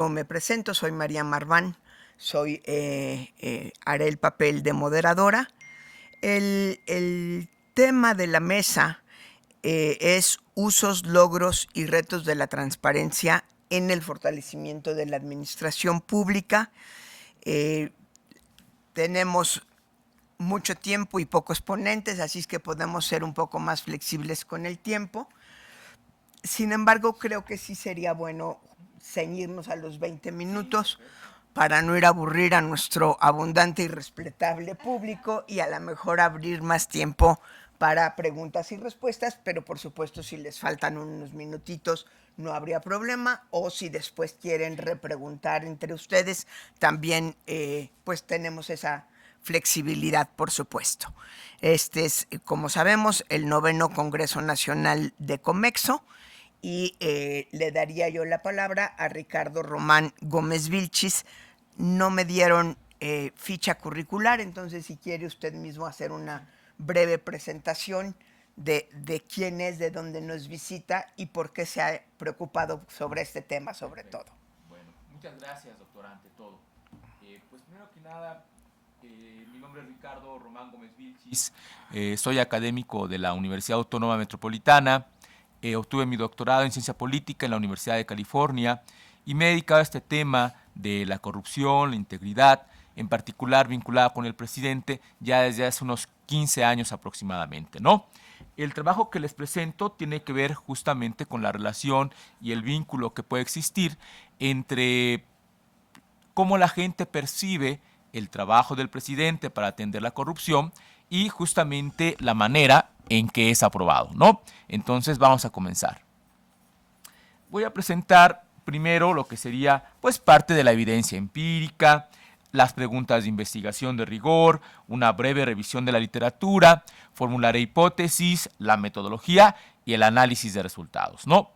Me presento, soy María Marván, haré el papel de moderadora. El tema de la mesa es usos, logros y retos de la transparencia en el fortalecimiento de la administración pública. Tenemos mucho tiempo y pocos ponentes, así es que podemos ser un poco más flexibles con el tiempo. Sin embargo, creo que sí sería bueno ceñirnos a los 20 minutos para no ir a aburrir a nuestro abundante y respetable público y a lo mejor abrir más tiempo para preguntas y respuestas, pero por supuesto si les faltan unos minutitos no habría problema, o si después quieren repreguntar entre ustedes, también pues tenemos esa flexibilidad, por supuesto. Este es, como sabemos, el 9º Congreso Nacional de Comexo, y le daría yo la palabra a Ricardo Román Gómez Vilchis. No me dieron ficha curricular, entonces si quiere usted mismo hacer una breve presentación de quién es, de dónde nos visita y por qué se ha preocupado sobre este tema, sobre todo. Bueno, muchas gracias, doctora, ante todo. Pues primero que nada, mi nombre es Ricardo Román Gómez Vilchis, soy académico de la Universidad Autónoma Metropolitana. Obtuve mi doctorado en Ciencia Política en la Universidad de California y me he dedicado a este tema de la corrupción, la integridad, en particular vinculada con el presidente, ya desde hace unos 15 años aproximadamente, ¿no? El trabajo que les presento tiene que ver justamente con la relación y el vínculo que puede existir entre cómo la gente percibe el trabajo del presidente para atender la corrupción y justamente la manera en que es aprobado, ¿no? Entonces vamos a comenzar. Voy a presentar primero lo que sería pues parte de la evidencia empírica, las preguntas de investigación de rigor, una breve revisión de la literatura, formularé hipótesis, la metodología y el análisis de resultados, ¿no?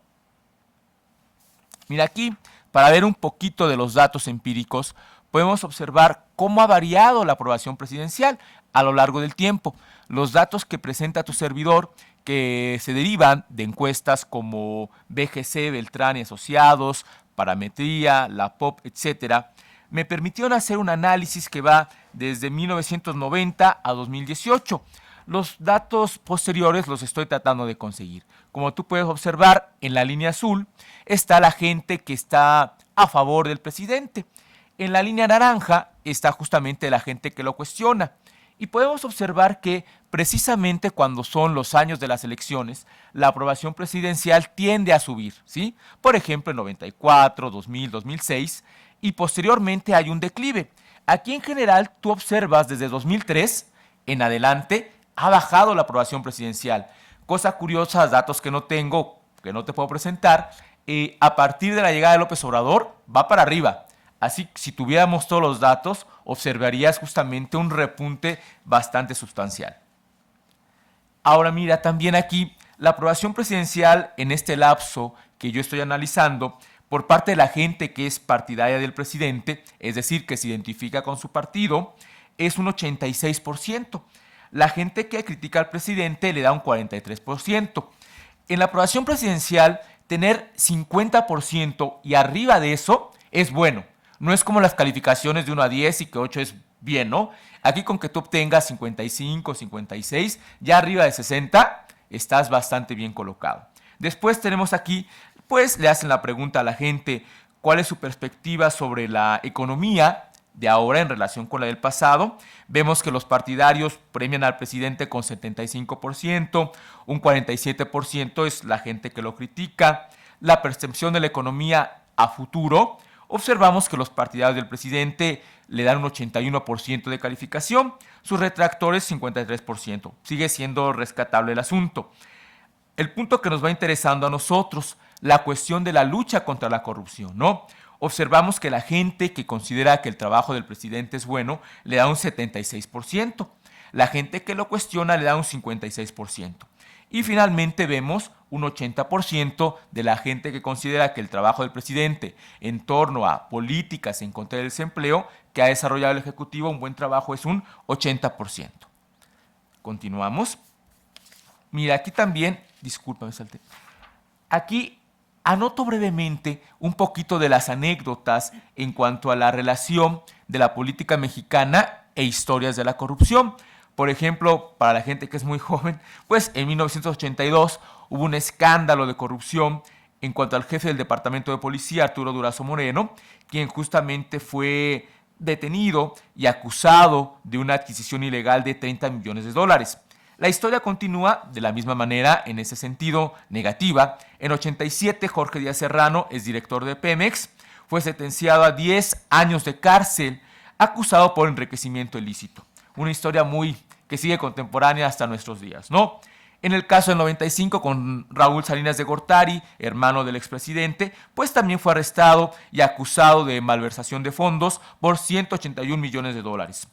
Mira aquí, para ver un poquito de los datos empíricos, podemos observar cómo ha variado la aprobación presidencial a lo largo del tiempo. Los datos que presenta tu servidor, que se derivan de encuestas como BGC, Beltrán y Asociados, Parametría, la POP, etcétera, me permitieron hacer un análisis que va desde 1990 a 2018. Los datos posteriores los estoy tratando de conseguir. Como tú puedes observar, en la línea azul está la gente que está a favor del presidente. En la línea naranja está justamente la gente que lo cuestiona. Y podemos observar que precisamente cuando son los años de las elecciones, la aprobación presidencial tiende a subir, ¿sí? Por ejemplo, en 94, 2000, 2006, y posteriormente hay un declive. Aquí en general tú observas desde 2003 en adelante ha bajado la aprobación presidencial. Cosa curiosa, datos que no tengo, que no te puedo presentar, a partir de la llegada de López Obrador va para arriba. Así, si tuviéramos todos los datos, observarías justamente un repunte bastante sustancial. Ahora mira, también aquí, la aprobación presidencial en este lapso que yo estoy analizando, por parte de la gente que es partidaria del presidente, es decir, que se identifica con su partido, es un 86%. La gente que critica al presidente le da un 43%. En la aprobación presidencial, tener 50% y arriba de eso es bueno. No es como las calificaciones de 1 a 10 y que 8 es bien, ¿no? Aquí con que tú obtengas 55, 56, ya arriba de 60, estás bastante bien colocado. Después tenemos aquí, pues le hacen la pregunta a la gente, ¿cuál es su perspectiva sobre la economía de ahora en relación con la del pasado? Vemos que los partidarios premian al presidente con 75%, un 47% es la gente que lo critica. La percepción de la economía a futuro, observamos que los partidarios del presidente le dan un 81% de calificación, sus retractores 53%. Sigue siendo rescatable el asunto. El punto que nos va interesando a nosotros, la cuestión de la lucha contra la corrupción, ¿no? Observamos que la gente que considera que el trabajo del presidente es bueno le da un 76%. La gente que lo cuestiona le da un 56%. Y finalmente vemos un 80% de la gente que considera que el trabajo del presidente en torno a políticas en contra del desempleo que ha desarrollado el Ejecutivo, un buen trabajo, es un 80%. Continuamos. Mira, aquí también, disculpa, me salté. Aquí anoto brevemente un poquito de las anécdotas en cuanto a la relación de la política mexicana e historias de la corrupción. Por ejemplo, para la gente que es muy joven, pues en 1982 hubo un escándalo de corrupción en cuanto al jefe del Departamento de Policía, Arturo Durazo Moreno, quien justamente fue detenido y acusado de una adquisición ilegal de 30 millones de dólares. La historia continúa de la misma manera, en ese sentido negativa. En 87, Jorge Díaz Serrano es director de Pemex, fue sentenciado a 10 años de cárcel, acusado por enriquecimiento ilícito. Una historia muy que sigue contemporánea hasta nuestros días, ¿no? En el caso del 95 con Raúl Salinas de Gortari, hermano del expresidente, pues también fue arrestado y acusado de malversación de fondos por 181 millones de dólares.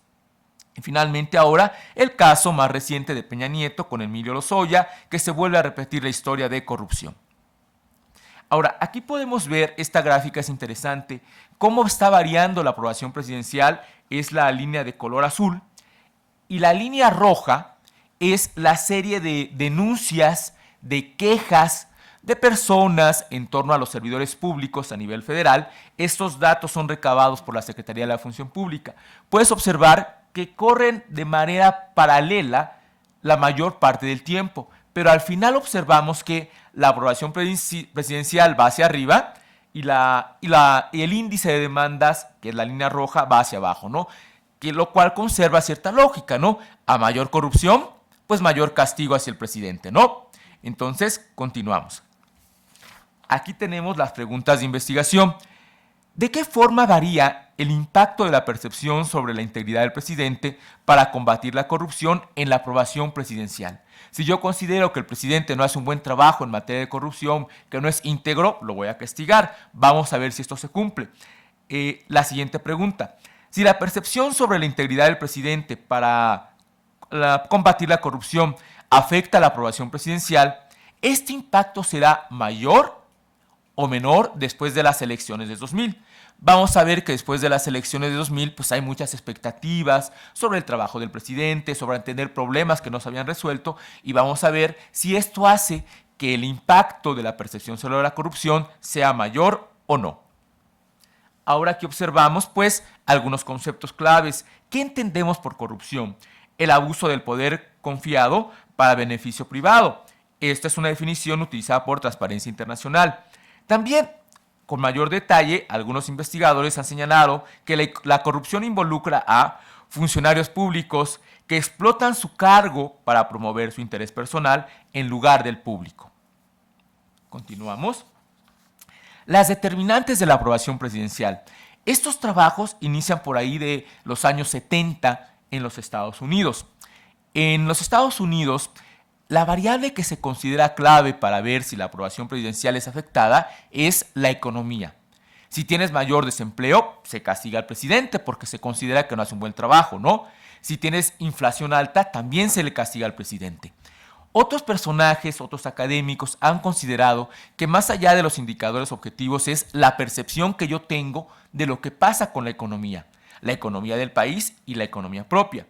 Y finalmente ahora el caso más reciente de Peña Nieto con Emilio Lozoya, que se vuelve a repetir la historia de corrupción. Ahora, aquí podemos ver, esta gráfica es interesante, cómo está variando la aprobación presidencial, es la línea de color azul, y la línea roja es la serie de denuncias, de quejas de personas en torno a los servidores públicos a nivel federal. Estos datos son recabados por la Secretaría de la Función Pública. Puedes observar que corren de manera paralela la mayor parte del tiempo, pero al final observamos que la aprobación presidencial va hacia arriba y el índice de demandas, que es la línea roja, va hacia abajo, ¿no? Que lo cual conserva cierta lógica, ¿no? A mayor corrupción, pues mayor castigo hacia el presidente, ¿no? Entonces, continuamos. Aquí tenemos las preguntas de investigación. ¿De qué forma varía el impacto de la percepción sobre la integridad del presidente para combatir la corrupción en la aprobación presidencial? Si yo considero que el presidente no hace un buen trabajo en materia de corrupción, que no es íntegro, lo voy a castigar. Vamos a ver si esto se cumple. La siguiente pregunta. Si la percepción sobre la integridad del presidente para combatir la corrupción afecta a la aprobación presidencial, ¿este impacto será mayor o menor después de las elecciones de 2000? Vamos a ver que después de las elecciones de 2000 pues hay muchas expectativas sobre el trabajo del presidente, sobre entender problemas que no se habían resuelto, y vamos a ver si esto hace que el impacto de la percepción sobre la corrupción sea mayor o no. Ahora aquí observamos pues algunos conceptos claves. ¿Qué entendemos por corrupción? El abuso del poder confiado para beneficio privado. Esta es una definición utilizada por Transparencia Internacional. También, con mayor detalle, algunos investigadores han señalado que la corrupción involucra a funcionarios públicos que explotan su cargo para promover su interés personal en lugar del público. Continuamos. Las determinantes de la aprobación presidencial. Estos trabajos inician por ahí de los años 70 en los Estados Unidos. En los Estados Unidos, la variable que se considera clave para ver si la aprobación presidencial es afectada es la economía. Si tienes mayor desempleo, se castiga al presidente porque se considera que no hace un buen trabajo, ¿no? Si tienes inflación alta, también se le castiga al presidente. Otros personajes, otros académicos han considerado que más allá de los indicadores objetivos es la percepción que yo tengo de lo que pasa con la economía del país y la economía propia.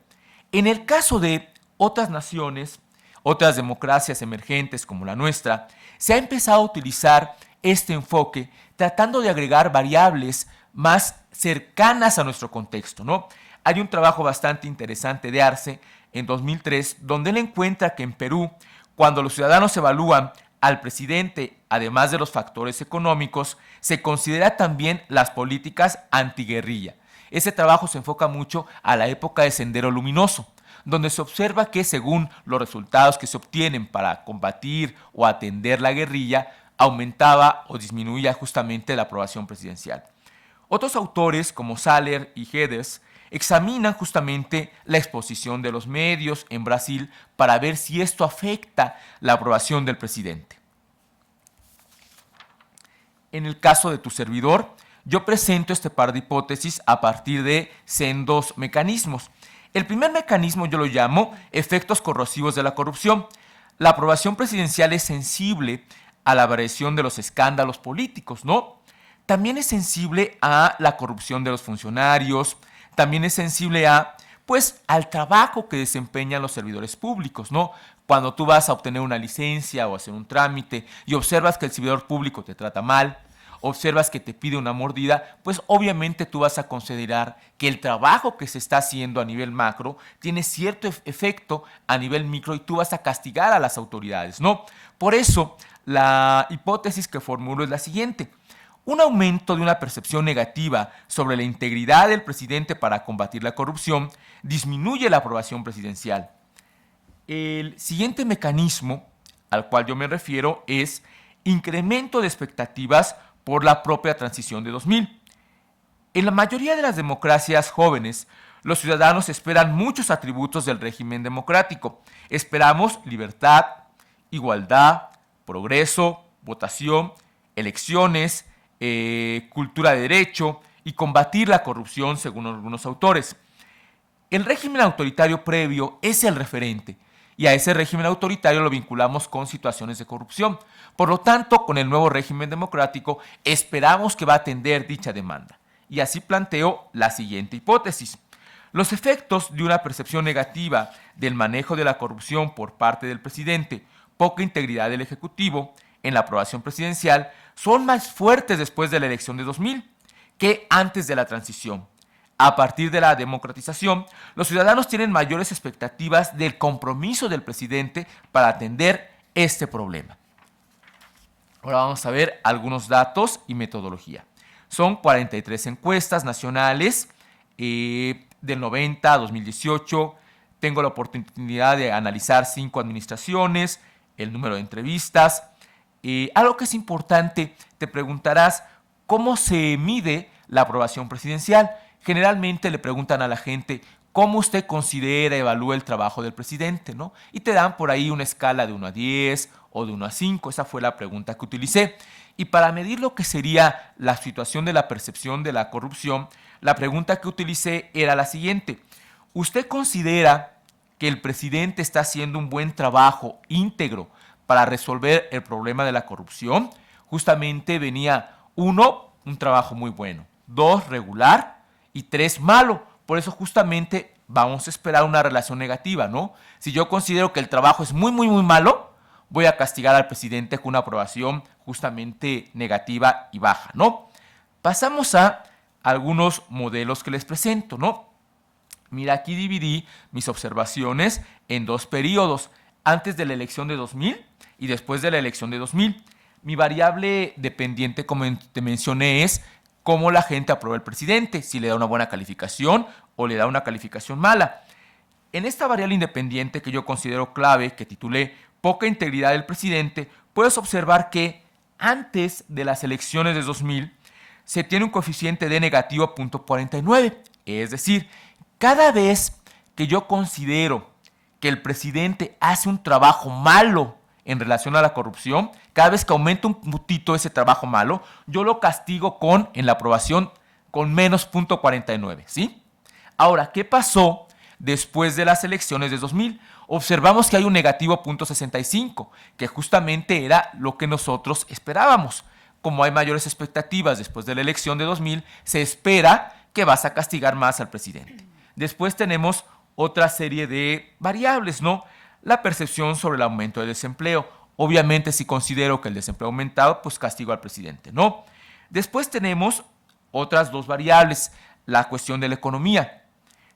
En el caso de otras naciones, otras democracias emergentes como la nuestra, se ha empezado a utilizar este enfoque tratando de agregar variables más cercanas a nuestro contexto, ¿no? Hay un trabajo bastante interesante de Arce en 2003, donde él encuentra que en Perú, cuando los ciudadanos evalúan al presidente, además de los factores económicos, se considera también las políticas antiguerrilla. Ese trabajo se enfoca mucho a la época de Sendero Luminoso, donde se observa que según los resultados que se obtienen para combatir o atender la guerrilla, aumentaba o disminuía justamente la aprobación presidencial. Otros autores como Saller y Guedes examinan justamente la exposición de los medios en Brasil para ver si esto afecta la aprobación del presidente. En el caso de tu servidor, yo presento este par de hipótesis a partir de sendos mecanismos. El primer mecanismo yo lo llamo efectos corrosivos de la corrupción. La aprobación presidencial es sensible a la variación de los escándalos políticos, ¿no? También es sensible a la corrupción de los funcionarios, también es sensible al trabajo que desempeñan los servidores públicos, ¿no? Cuando tú vas a obtener una licencia o hacer un trámite y observas que el servidor público te trata mal, observas que te pide una mordida, pues obviamente tú vas a considerar que el trabajo que se está haciendo a nivel macro tiene cierto efecto a nivel micro y tú vas a castigar a las autoridades, ¿no? Por eso, la hipótesis que formulo es la siguiente. Un aumento de una percepción negativa sobre la integridad del presidente para combatir la corrupción disminuye la aprobación presidencial. El siguiente mecanismo al cual yo me refiero es incremento de expectativas por la propia transición de 2000. En la mayoría de las democracias jóvenes, los ciudadanos esperan muchos atributos del régimen democrático. Esperamos libertad, igualdad, progreso, votación, elecciones, cultura de derecho y combatir la corrupción, según algunos autores. El régimen autoritario previo es el referente y a ese régimen autoritario lo vinculamos con situaciones de corrupción. Por lo tanto, con el nuevo régimen democrático esperamos que va a atender dicha demanda. Y así planteo la siguiente hipótesis. Los efectos de una percepción negativa del manejo de la corrupción por parte del presidente, poca integridad del Ejecutivo en la aprobación presidencial, son más fuertes después de la elección de 2000 que antes de la transición. A partir de la democratización, los ciudadanos tienen mayores expectativas del compromiso del presidente para atender este problema. Ahora vamos a ver algunos datos y metodología. Son 43 encuestas nacionales del 90 a 2018. Tengo la oportunidad de analizar 5 administraciones, el número de entrevistas. Algo que es importante, te preguntarás, ¿cómo se mide la aprobación presidencial? Generalmente le preguntan a la gente cómo usted considera, evalúa el trabajo del presidente, ¿no? Y te dan por ahí una escala de 1 a 10 o de 1 a 5. Esa fue la pregunta que utilicé. Y para medir lo que sería la situación de la percepción de la corrupción, la pregunta que utilicé era la siguiente. ¿Usted considera que el presidente está haciendo un buen trabajo íntegro para resolver el problema de la corrupción? Justamente venía 1, un trabajo muy bueno, 2, regular, y 3, malo. Por eso justamente vamos a esperar una relación negativa, ¿no? Si yo considero que el trabajo es muy malo, voy a castigar al presidente con una aprobación justamente negativa y baja, ¿no? Pasamos a algunos modelos que les presento, ¿no? Mira, aquí dividí mis observaciones en 2 periodos, antes de la elección de 2000 y después de la elección de 2000. Mi variable dependiente, como te mencioné, es cómo la gente aprueba al presidente, si le da una buena calificación o le da una calificación mala. En esta variable independiente que yo considero clave, que titulé poca integridad del presidente, puedes observar que antes de las elecciones de 2000 se tiene un coeficiente de negativo 0.49. Es decir, cada vez que yo considero que el presidente hace un trabajo malo en relación a la corrupción, cada vez que aumenta un puntito ese trabajo malo, yo lo castigo en la aprobación con menos 0.49, ¿sí? Ahora, ¿qué pasó después de las elecciones de 2000? Observamos que hay un negativo 0.65, que justamente era lo que nosotros esperábamos. Como hay mayores expectativas después de la elección de 2000, se espera que vas a castigar más al presidente. Después tenemos otra serie de variables, ¿no? La percepción sobre el aumento del desempleo. Obviamente, si considero que el desempleo ha aumentado, pues castigo al presidente, ¿no? Después tenemos otras 2 variables, la cuestión de la economía.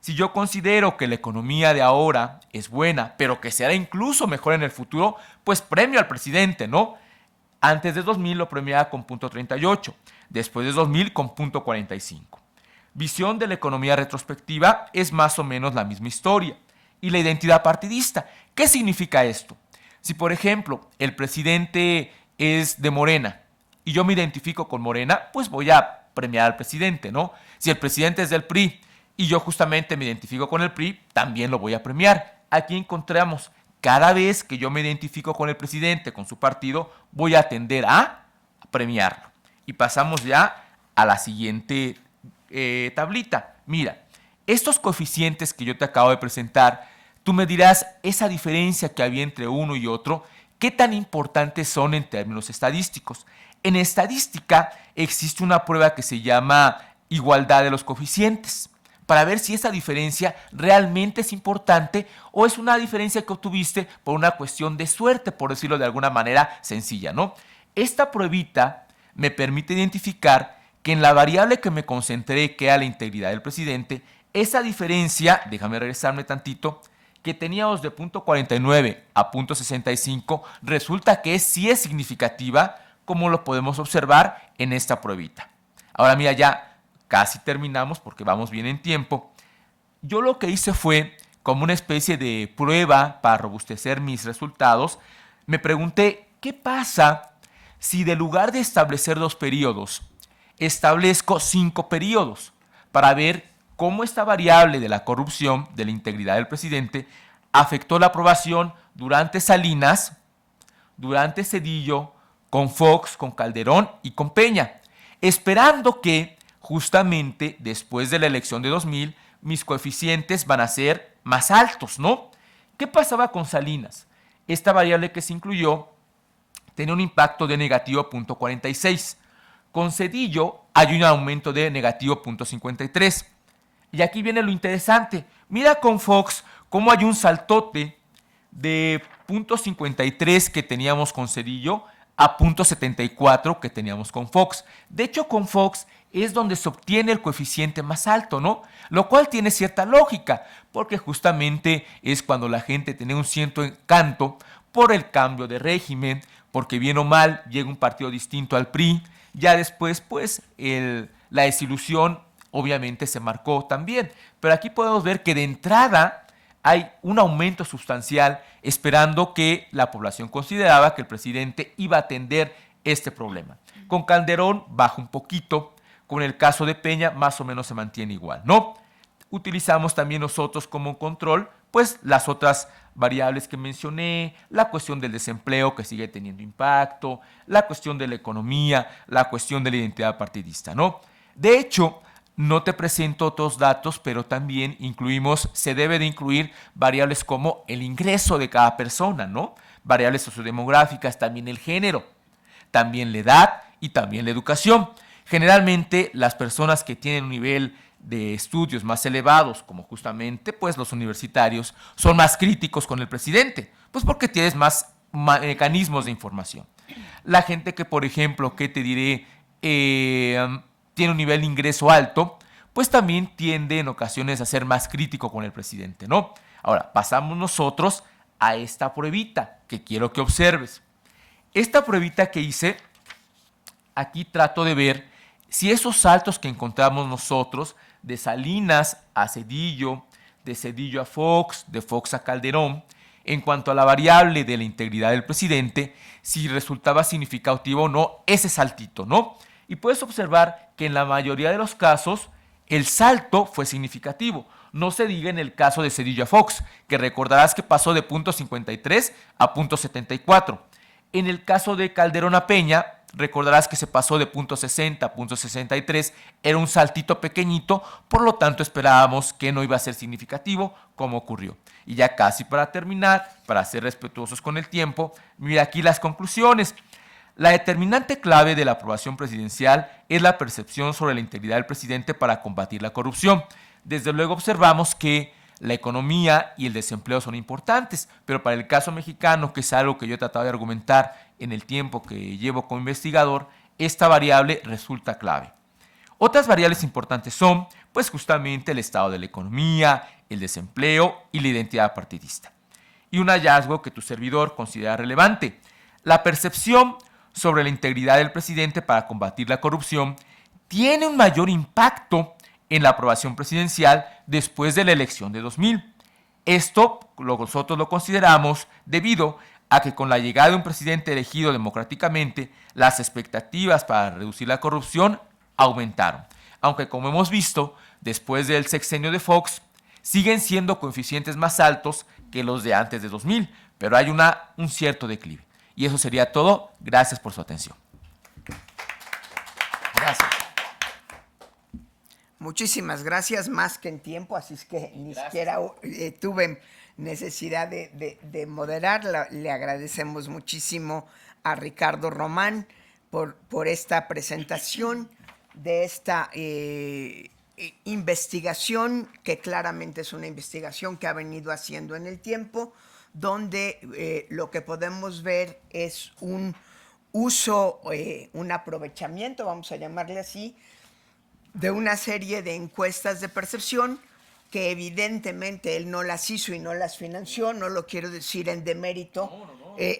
Si yo considero que la economía de ahora es buena, pero que será incluso mejor en el futuro, pues premio al presidente, ¿no? Antes de 2000 lo premiaba con 0.38, después de 2000 con 0.45. Visión de la economía retrospectiva es más o menos la misma historia. Y la identidad partidista. ¿Qué significa esto? Si, por ejemplo, el presidente es de Morena y yo me identifico con Morena, pues voy a premiar al presidente, ¿no? Si el presidente es del PRI y yo justamente me identifico con el PRI, también lo voy a premiar. Aquí encontramos, cada vez que yo me identifico con el presidente, con su partido, voy a tender a premiarlo. Y pasamos ya a la siguiente tablita. Mira, estos coeficientes que yo te acabo de presentar, tú me dirás esa diferencia que había entre uno y otro, ¿qué tan importantes son en términos estadísticos? En estadística existe una prueba que se llama igualdad de los coeficientes. para ver si esa diferencia realmente es importante o es una diferencia que obtuviste por una cuestión de suerte, por decirlo de alguna manera sencilla, ¿no? Esta pruebita me permite identificar que en la variable que me concentré, que era la integridad del presidente, esa diferencia, déjame regresarme tantito, que teníamos de punto 49 a punto 65, resulta que sí es significativa, como lo podemos observar en esta pruebita. Ahora mira, ya casi terminamos porque vamos bien en tiempo. Yo lo que hice fue, como una especie de prueba para robustecer mis resultados, me pregunté, ¿qué pasa si de lugar de establecer 2 periodos, establezco 5 periodos para ver cómo esta variable de la corrupción, de la integridad del presidente, afectó la aprobación durante Salinas, durante Zedillo, con Fox, con Calderón y con Peña, esperando que justamente después de la elección de 2000 mis coeficientes van a ser más altos, ¿no? ¿Qué pasaba con Salinas? Esta variable que se incluyó tenía un impacto de negativo 0.46. Con Zedillo hay un aumento de negativo 0.53. Y aquí viene lo interesante. Mira con Fox cómo hay un saltote de 0.53 que teníamos con Zedillo a 0.74 que teníamos con Fox. De hecho, con Fox es donde se obtiene el coeficiente más alto, ¿no? Lo cual tiene cierta lógica, porque justamente es cuando la gente tiene un cierto encanto por el cambio de régimen, porque bien o mal llega un partido distinto al PRI. Ya después, pues, la desilusión obviamente se marcó también. Pero aquí podemos ver que de entrada hay un aumento sustancial, esperando que la población consideraba que el presidente iba a atender este problema. Con Calderón baja un poquito, con el caso de Peña más o menos se mantiene igual, ¿no? Utilizamos también nosotros como control, pues las otras variables que mencioné, la cuestión del desempleo que sigue teniendo impacto, la cuestión de la economía, la cuestión de la identidad partidista, ¿no? De hecho, no te presento otros datos, pero también se debe de incluir variables como el ingreso de cada persona, ¿no? Variables sociodemográficas, también el género, también la edad y también la educación. Generalmente las personas que tienen un nivel de estudios más elevados, como justamente pues los universitarios, son más críticos con el presidente, pues porque tienes más mecanismos de información. La gente que, por ejemplo, que te diré, tiene un nivel de ingreso alto, pues también tiende en ocasiones a ser más crítico con el presidente, ¿no? Ahora, pasamos nosotros a esta pruebita que quiero que observes. Esta pruebita que hice, aquí trato de ver si esos saltos que encontramos nosotros, de Salinas a Zedillo, de Zedillo a Fox, de Fox a Calderón, en cuanto a la variable de la integridad del presidente, si resultaba significativo o no ese saltito, ¿no? Y puedes observar que en la mayoría de los casos el salto fue significativo. No se diga en el caso de Zedillo a Fox, que recordarás que pasó de 0.53 a 0.74. En el caso de Calderón a Peña, recordarás que se pasó de 0.60 a 0.63, era un saltito pequeñito, por lo tanto esperábamos que no iba a ser significativo, como ocurrió. Y ya casi para terminar, para ser respetuosos con el tiempo, mira aquí las conclusiones. La determinante clave de la aprobación presidencial es la percepción sobre la integridad del presidente para combatir la corrupción. Desde luego observamos que la economía y el desempleo son importantes, pero para el caso mexicano, que es algo que yo he tratado de argumentar en el tiempo que llevo como investigador, esta variable resulta clave. Otras variables importantes son, pues justamente el estado de la economía, el desempleo y la identidad partidista. Y un hallazgo que tu servidor considera relevante, la percepción sobre la integridad del presidente para combatir la corrupción tiene un mayor impacto en la aprobación presidencial después de la elección de 2000. Esto nosotros lo consideramos debido a que con la llegada de un presidente elegido democráticamente, las expectativas para reducir la corrupción aumentaron. Aunque como hemos visto, después del sexenio de Fox, siguen siendo coeficientes más altos que los de antes de 2000, pero hay un cierto declive. Y eso sería todo. Gracias por su atención. Gracias. Muchísimas gracias, más que en tiempo, así es que ni siquiera tuve necesidad de moderar. Le agradecemos muchísimo a Ricardo Román por esta presentación de esta investigación, que claramente es una investigación que ha venido haciendo en el tiempo, donde lo que podemos ver es un uso, un aprovechamiento, vamos a llamarle así, de una serie de encuestas de percepción que evidentemente él no las hizo y no las financió, no lo quiero decir en demérito.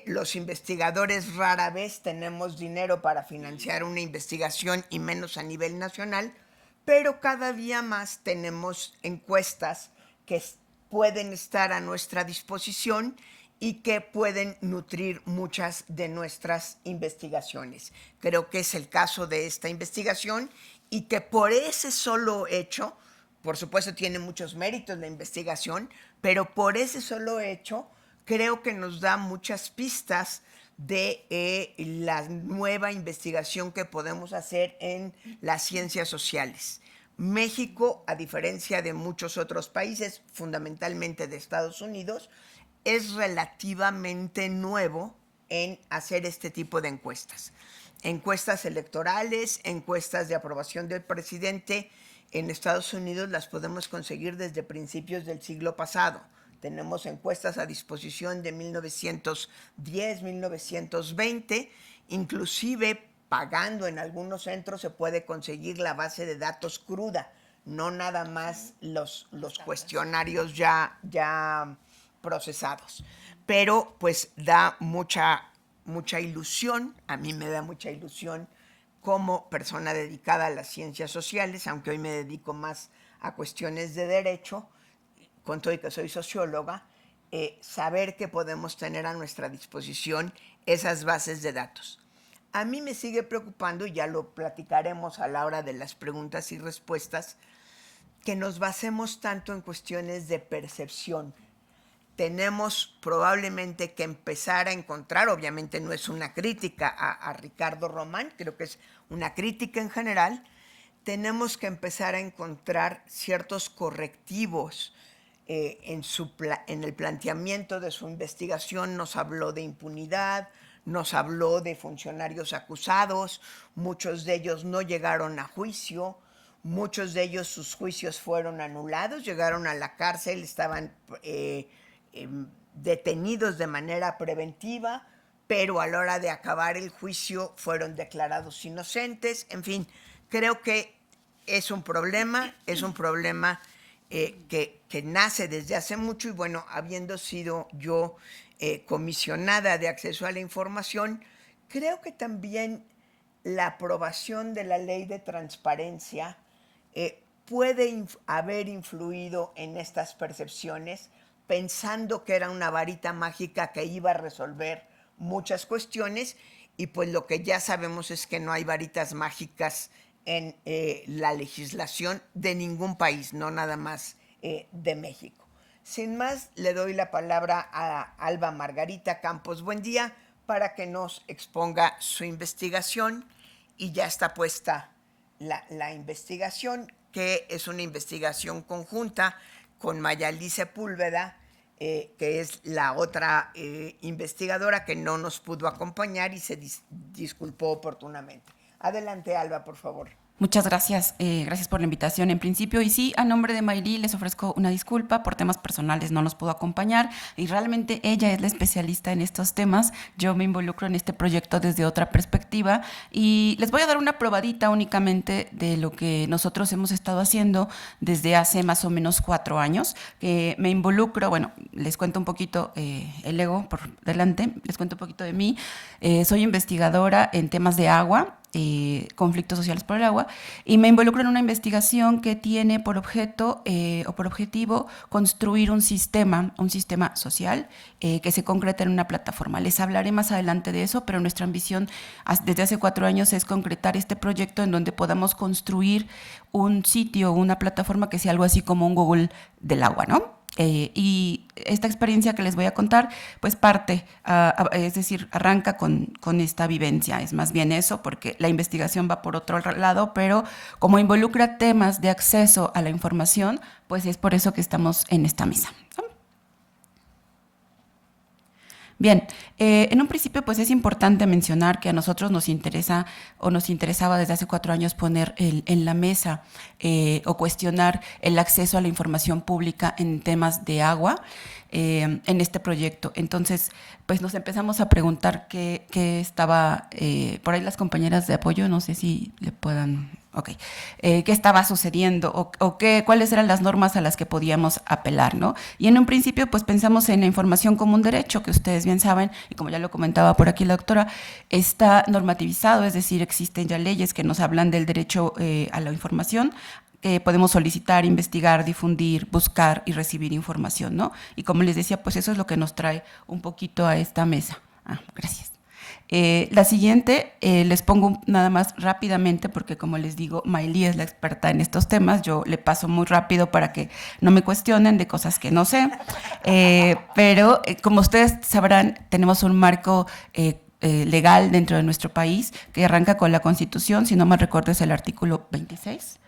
Los investigadores rara vez tenemos dinero para financiar una investigación y menos a nivel nacional, pero cada día más tenemos encuestas que pueden estar a nuestra disposición y que pueden nutrir muchas de nuestras investigaciones. Creo que es el caso de esta investigación y que por ese solo hecho, por supuesto tiene muchos méritos la investigación, pero por ese solo hecho creo que nos da muchas pistas de la nueva investigación que podemos hacer en las ciencias sociales. México, a diferencia de muchos otros países, fundamentalmente de Estados Unidos, es relativamente nuevo en hacer este tipo de encuestas. Encuestas electorales, encuestas de aprobación del presidente en Estados Unidos las podemos conseguir desde principios del siglo pasado. Tenemos encuestas a disposición de 1910, 1920, inclusive pagando en algunos centros se puede conseguir la base de datos cruda, no nada más los cuestionarios ya procesados. Pero pues da mucha ilusión, a mí me da mucha ilusión como persona dedicada a las ciencias sociales, aunque hoy me dedico más a cuestiones de derecho, con todo y que soy socióloga, saber que podemos tener a nuestra disposición esas bases de datos. A mí me sigue preocupando, y ya lo platicaremos a la hora de las preguntas y respuestas, que nos basemos tanto en cuestiones de percepción. Tenemos probablemente que empezar a encontrar, obviamente no es una crítica a Ricardo Román, creo que es una crítica en general, tenemos que empezar a encontrar ciertos correctivos en el planteamiento de su investigación. Nos habló de impunidad, nos habló de funcionarios acusados, muchos de ellos no llegaron a juicio, muchos de ellos sus juicios fueron anulados, llegaron a la cárcel, estaban detenidos de manera preventiva, pero a la hora de acabar el juicio fueron declarados inocentes. En fin, creo que es un problema que nace desde hace mucho y bueno, habiendo sido yo comisionada de acceso a la información, creo que también la aprobación de la ley de transparencia puede haber influido en estas percepciones, pensando que era una varita mágica que iba a resolver muchas cuestiones, y pues lo que ya sabemos es que no hay varitas mágicas en la legislación de ningún país, no nada más de México. Sin más, le doy la palabra a Alba Margarita Campos Buendía para que nos exponga su investigación, y ya está puesta la investigación, que es una investigación conjunta con Mayalí Sepúlveda, que es la otra investigadora que no nos pudo acompañar y se disculpó oportunamente. Adelante, Alba, por favor. Muchas gracias, gracias por la invitación en principio. Y sí, a nombre de Mayli les ofrezco una disculpa, por temas personales no nos pudo acompañar y realmente ella es la especialista en estos temas. Yo me involucro en este proyecto desde otra perspectiva y les voy a dar una probadita únicamente de lo que nosotros hemos estado haciendo desde hace más o menos 4 años. Me involucro, bueno, les cuento un poquito, el ego por delante, les cuento un poquito de mí. Soy investigadora en temas de agua, conflictos sociales por el agua, y me involucro en una investigación que tiene por objeto o por objetivo construir un sistema social que se concreta en una plataforma. Les hablaré más adelante de eso, pero nuestra ambición desde hace 4 años es concretar este proyecto en donde podamos construir un sitio, una plataforma que sea algo así como un Google del agua, ¿no? Y esta experiencia que les voy a contar, pues es decir, arranca con esta vivencia. Es más bien eso, porque la investigación va por otro lado, pero como involucra temas de acceso a la información, pues es por eso que estamos en esta mesa, ¿no? Bien, en un principio pues es importante mencionar que a nosotros nos interesa o nos interesaba desde hace 4 años poner en la mesa o cuestionar el acceso a la información pública en temas de agua en este proyecto. Entonces, pues nos empezamos a preguntar qué estaba, por ahí las compañeras de apoyo, no sé si le puedan... Ok, qué estaba sucediendo o cuáles eran las normas a las que podíamos apelar, ¿no? Y en un principio, pues pensamos en la información como un derecho, que ustedes bien saben, y como ya lo comentaba por aquí la doctora, está normativizado, es decir, existen ya leyes que nos hablan del derecho a la información, que podemos solicitar, investigar, difundir, buscar y recibir información, ¿no? Y como les decía, pues eso es lo que nos trae un poquito a esta mesa. Gracias. La siguiente, les pongo nada más rápidamente, porque como les digo, Mayli es la experta en estos temas, yo le paso muy rápido para que no me cuestionen de cosas que no sé, pero como ustedes sabrán, tenemos un marco legal dentro de nuestro país que arranca con la Constitución, si no me recuerdo es el artículo 26.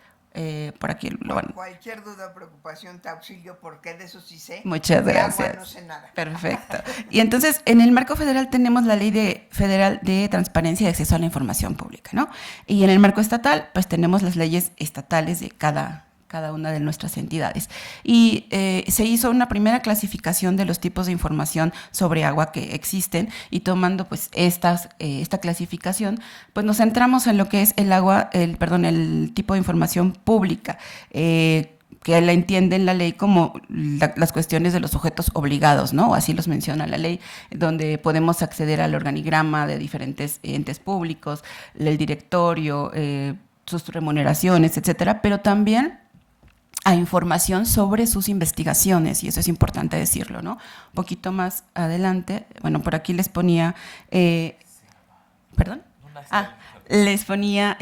Por aquí lo van. Cualquier duda o preocupación te auxilio porque de eso sí sé. Muchas gracias. De agua no sé nada. Perfecto. Y entonces, en el marco federal tenemos la Ley Federal de Transparencia y Acceso a la Información Pública, ¿no? Y en el marco estatal, pues tenemos las leyes estatales de cada una de nuestras entidades. Y se hizo una primera clasificación de los tipos de información sobre agua que existen y tomando pues esta clasificación, pues nos centramos en lo que es el tipo de información pública, que la entiende en la ley como las cuestiones de los sujetos obligados, ¿no? Así los menciona la ley, donde podemos acceder al organigrama de diferentes entes públicos, el directorio, sus remuneraciones, etcétera, pero también a información sobre sus investigaciones, y eso es importante decirlo, ¿no? Un poquito más adelante, bueno, por aquí les ponía, ¿perdón? Les ponía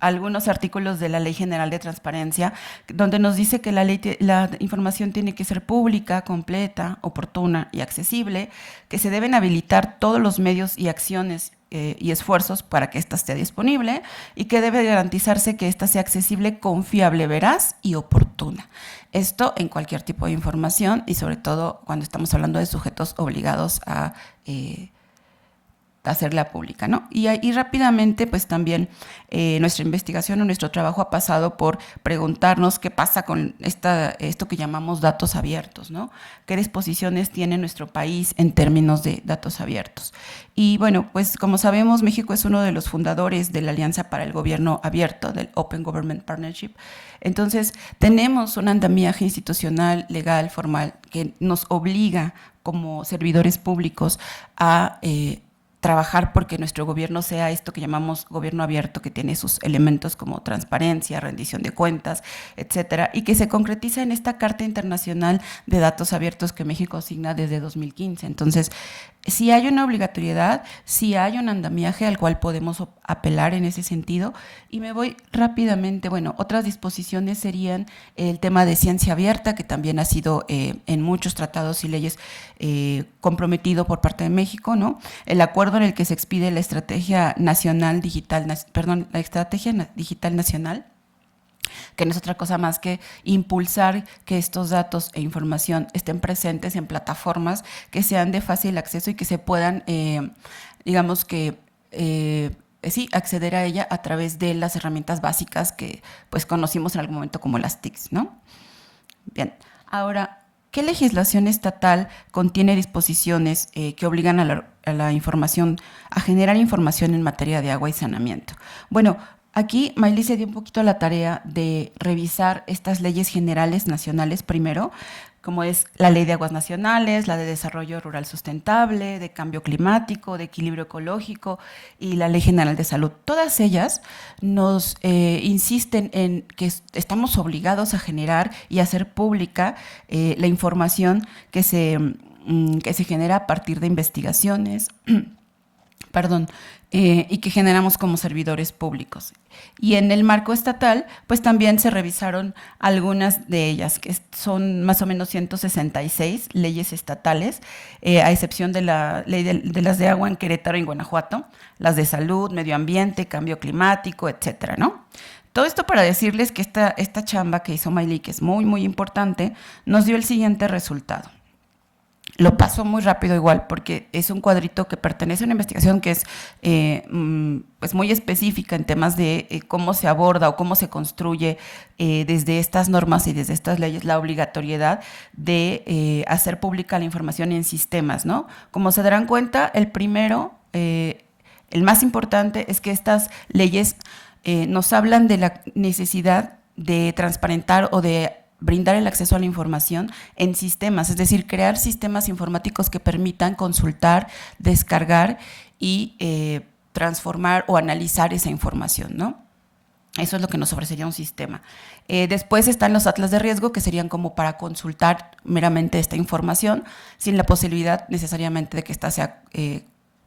algunos artículos de la Ley General de Transparencia, donde nos dice que la información tiene que ser pública, completa, oportuna y accesible, que se deben habilitar todos los medios y acciones y esfuerzos para que ésta esté disponible y que debe garantizarse que ésta sea accesible, confiable, veraz y oportuna. Esto en cualquier tipo de información y sobre todo cuando estamos hablando de sujetos obligados a hacerla pública, ¿no? Y rápidamente, pues también nuestra investigación o nuestro trabajo ha pasado por preguntarnos qué pasa con esto que llamamos datos abiertos, ¿no? ¿Qué disposiciones tiene nuestro país en términos de datos abiertos? Y bueno, pues como sabemos, México es uno de los fundadores de la Alianza para el Gobierno Abierto, del Open Government Partnership. Entonces, tenemos un andamiaje institucional, legal, formal, que nos obliga como servidores públicos a trabajar porque nuestro gobierno sea esto que llamamos gobierno abierto, que tiene sus elementos como transparencia, rendición de cuentas, etcétera, y que se concretiza en esta Carta Internacional de Datos Abiertos que México signa desde 2015. Entonces, sí hay una obligatoriedad, sí hay un andamiaje al cual podemos apelar en ese sentido. Y me voy rápidamente, bueno, otras disposiciones serían el tema de ciencia abierta, que también ha sido en muchos tratados y leyes comprometido por parte de México, ¿no? El acuerdo en el que se expide la Estrategia Nacional Digital, la Estrategia Digital Nacional, que no es otra cosa más que impulsar que estos datos e información estén presentes en plataformas que sean de fácil acceso y que se puedan, digamos que, sí, acceder a ella a través de las herramientas básicas que pues conocimos en algún momento como las TICs, ¿no? Bien, ahora, ¿qué legislación estatal contiene disposiciones que obligan a la información, a generar información en materia de agua y saneamiento? Bueno, aquí Mayli se dio un poquito la tarea de revisar estas leyes generales nacionales primero, como es la Ley de Aguas Nacionales, la de Desarrollo Rural Sustentable, de Cambio Climático, de Equilibrio Ecológico y la Ley General de Salud. Todas ellas nos insisten en que estamos obligados a generar y hacer pública la información que se genera a partir de investigaciones, y que generamos como servidores públicos. Y en el marco estatal, pues también se revisaron algunas de ellas, que son más o menos 166 leyes estatales, a excepción de la ley de las de agua en Querétaro y en Guanajuato, las de salud, medio ambiente, cambio climático, etcétera, ¿no? Todo esto para decirles que esta chamba que hizo Mayli, que es muy, muy importante, nos dio el siguiente resultado. Lo paso muy rápido igual porque es un cuadrito que pertenece a una investigación que es pues muy específica en temas de cómo se aborda o cómo se construye desde estas normas y desde estas leyes la obligatoriedad de hacer pública la información en sistemas, ¿no? Como se darán cuenta, el primero, el más importante es que estas leyes nos hablan de la necesidad de transparentar o de brindar el acceso a la información en sistemas, es decir, crear sistemas informáticos que permitan consultar, descargar y transformar o analizar esa información, ¿no? Eso es lo que nos ofrecería un sistema. Después están los atlas de riesgo, que serían como para consultar meramente esta información, sin la posibilidad necesariamente de que ésta sea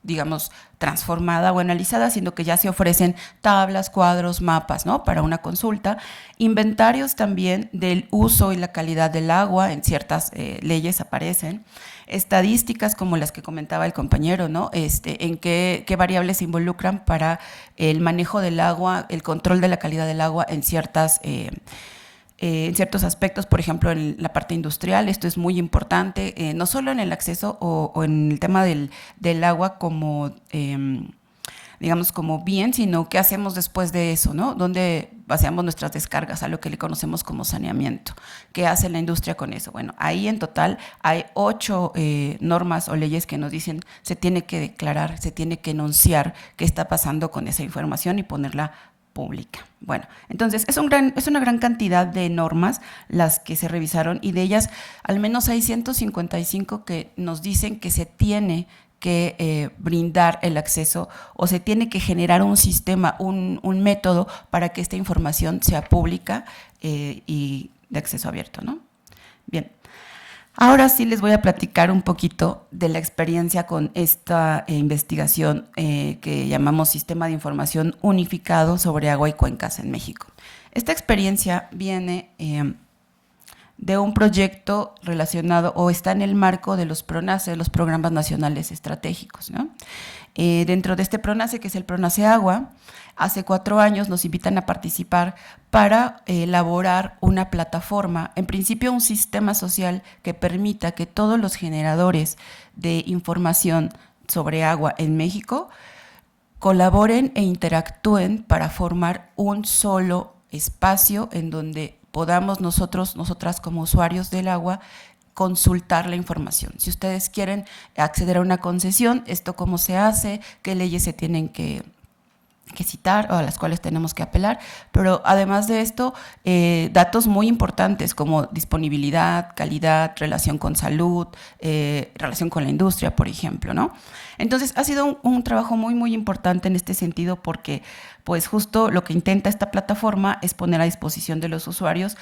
digamos, transformada o analizada, sino que ya se ofrecen tablas, cuadros, mapas, ¿no? Para una consulta. Inventarios también del uso y la calidad del agua, en ciertas leyes aparecen. Estadísticas como las que comentaba el compañero, ¿no? En qué variables se involucran para el manejo del agua, el control de la calidad del agua en ciertos aspectos, por ejemplo, en la parte industrial. Esto es muy importante, no solo en el acceso o en el tema del agua como, digamos, como bien, sino qué hacemos después de eso, ¿no? ¿Dónde vaciamos nuestras descargas? A lo que le conocemos como saneamiento. ¿Qué hace la industria con eso? Bueno, ahí en total hay 8 normas o leyes que nos dicen se tiene que declarar, se tiene que enunciar qué está pasando con esa información y ponerla pública. Bueno, entonces es una gran cantidad de normas las que se revisaron y de ellas al menos hay 155 que nos dicen que se tiene que brindar el acceso o se tiene que generar un sistema, un método para que esta información sea pública y de acceso abierto, ¿no? Bien. Ahora sí les voy a platicar un poquito de la experiencia con esta investigación que llamamos Sistema de Información Unificado sobre Agua y Cuencas en México. Esta experiencia viene de un proyecto relacionado o está en el marco de los PRONACE, los Programas Nacionales Estratégicos, ¿no? Dentro de este PRONACE, que es el PRONACE Agua, hace 4 años nos invitan a participar para elaborar una plataforma, en principio un sistema social que permita que todos los generadores de información sobre agua en México colaboren e interactúen para formar un solo espacio en donde podamos nosotras como usuarios del agua, consultar la información. Si ustedes quieren acceder a una concesión, esto cómo se hace, qué leyes se tienen que citar o a las cuales tenemos que apelar, pero además de esto, datos muy importantes como disponibilidad, calidad, relación con salud, relación con la industria, por ejemplo, ¿no? Entonces, ha sido un trabajo muy, muy importante en este sentido porque, pues, justo lo que intenta esta plataforma es poner a disposición de los usuarios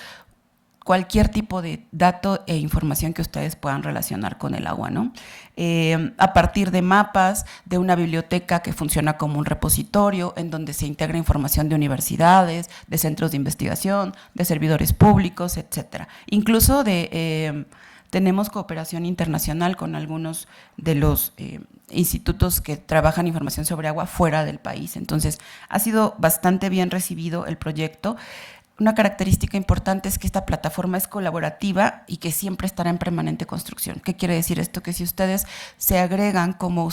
cualquier tipo de dato e información que ustedes puedan relacionar con el agua, ¿no? A partir de mapas, de una biblioteca que funciona como un repositorio en donde se integra información de universidades, de centros de investigación, de servidores públicos, etcétera. Incluso tenemos cooperación internacional con algunos de los institutos que trabajan información sobre agua fuera del país. Entonces, ha sido bastante bien recibido el proyecto. Una característica importante es que esta plataforma es colaborativa y que siempre estará en permanente construcción. ¿Qué quiere decir esto? Que si ustedes se agregan como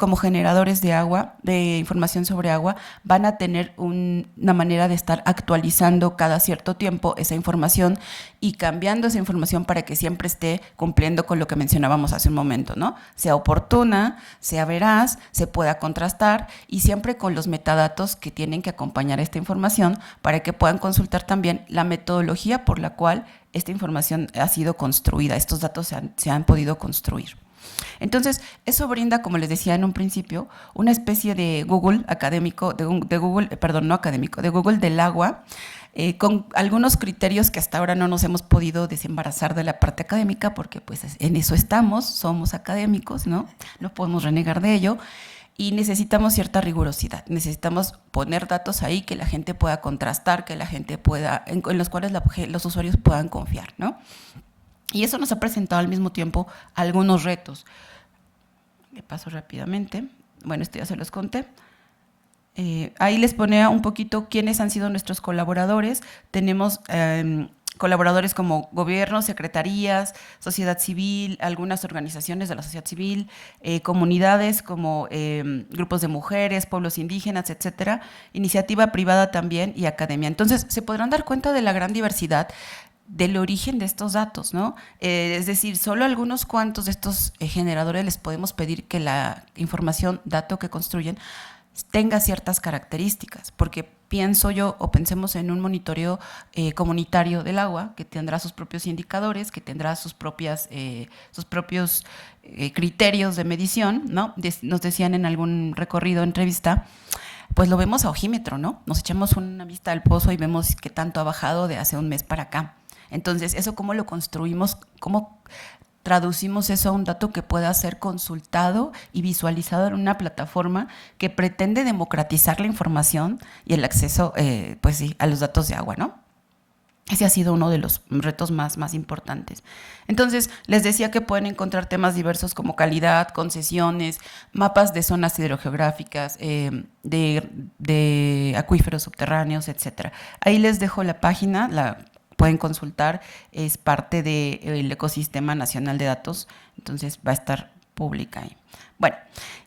como generadores de agua, de información sobre agua, van a tener una manera de estar actualizando cada cierto tiempo esa información y cambiando esa información para que siempre esté cumpliendo con lo que mencionábamos hace un momento, ¿no? Sea oportuna, sea veraz, se pueda contrastar y siempre con los metadatos que tienen que acompañar esta información para que puedan consultar también la metodología por la cual esta información ha sido construida, estos datos se han podido construir. Entonces, eso brinda, como les decía en un principio, una especie de Google académico, de Google del agua, con algunos criterios que hasta ahora no nos hemos podido desembarazar de la parte académica, porque pues en eso somos académicos, ¿no? No podemos renegar de ello. Y necesitamos cierta rigurosidad, necesitamos poner datos ahí que la gente pueda contrastar, que la gente en los cuales los usuarios puedan confiar, ¿no? Y eso nos ha presentado al mismo tiempo algunos retos. Le paso rápidamente. Bueno, esto ya se los conté. Ahí les ponía un poquito quiénes han sido nuestros colaboradores. Tenemos colaboradores como gobiernos, secretarías, sociedad civil, algunas organizaciones de la sociedad civil, comunidades como grupos de mujeres, pueblos indígenas, etcétera, iniciativa privada también y academia. Entonces, se podrán dar cuenta de la gran diversidad del origen de estos datos, ¿no? Es decir, solo algunos cuantos de estos generadores les podemos pedir que la información, dato que construyen, tenga ciertas características, porque pienso yo, o pensemos en un monitoreo comunitario del agua, que tendrá sus propios indicadores, que tendrá sus propios criterios de medición, ¿no? Nos decían en algún recorrido, entrevista, pues lo vemos a ojímetro, ¿no? Nos echamos una vista al pozo y vemos qué tanto ha bajado de hace un mes para acá. Entonces, ¿eso cómo lo construimos? ¿Cómo traducimos eso a un dato que pueda ser consultado y visualizado en una plataforma que pretende democratizar la información y el acceso, pues sí, a los datos de agua, ¿no? Ese ha sido uno de los retos más importantes. Entonces, les decía que pueden encontrar temas diversos como calidad, concesiones, mapas de zonas hidrogeográficas, de acuíferos subterráneos, etcétera. Ahí les dejo la página, pueden consultar, es parte del Ecosistema Nacional de Datos, entonces va a estar pública ahí. Bueno,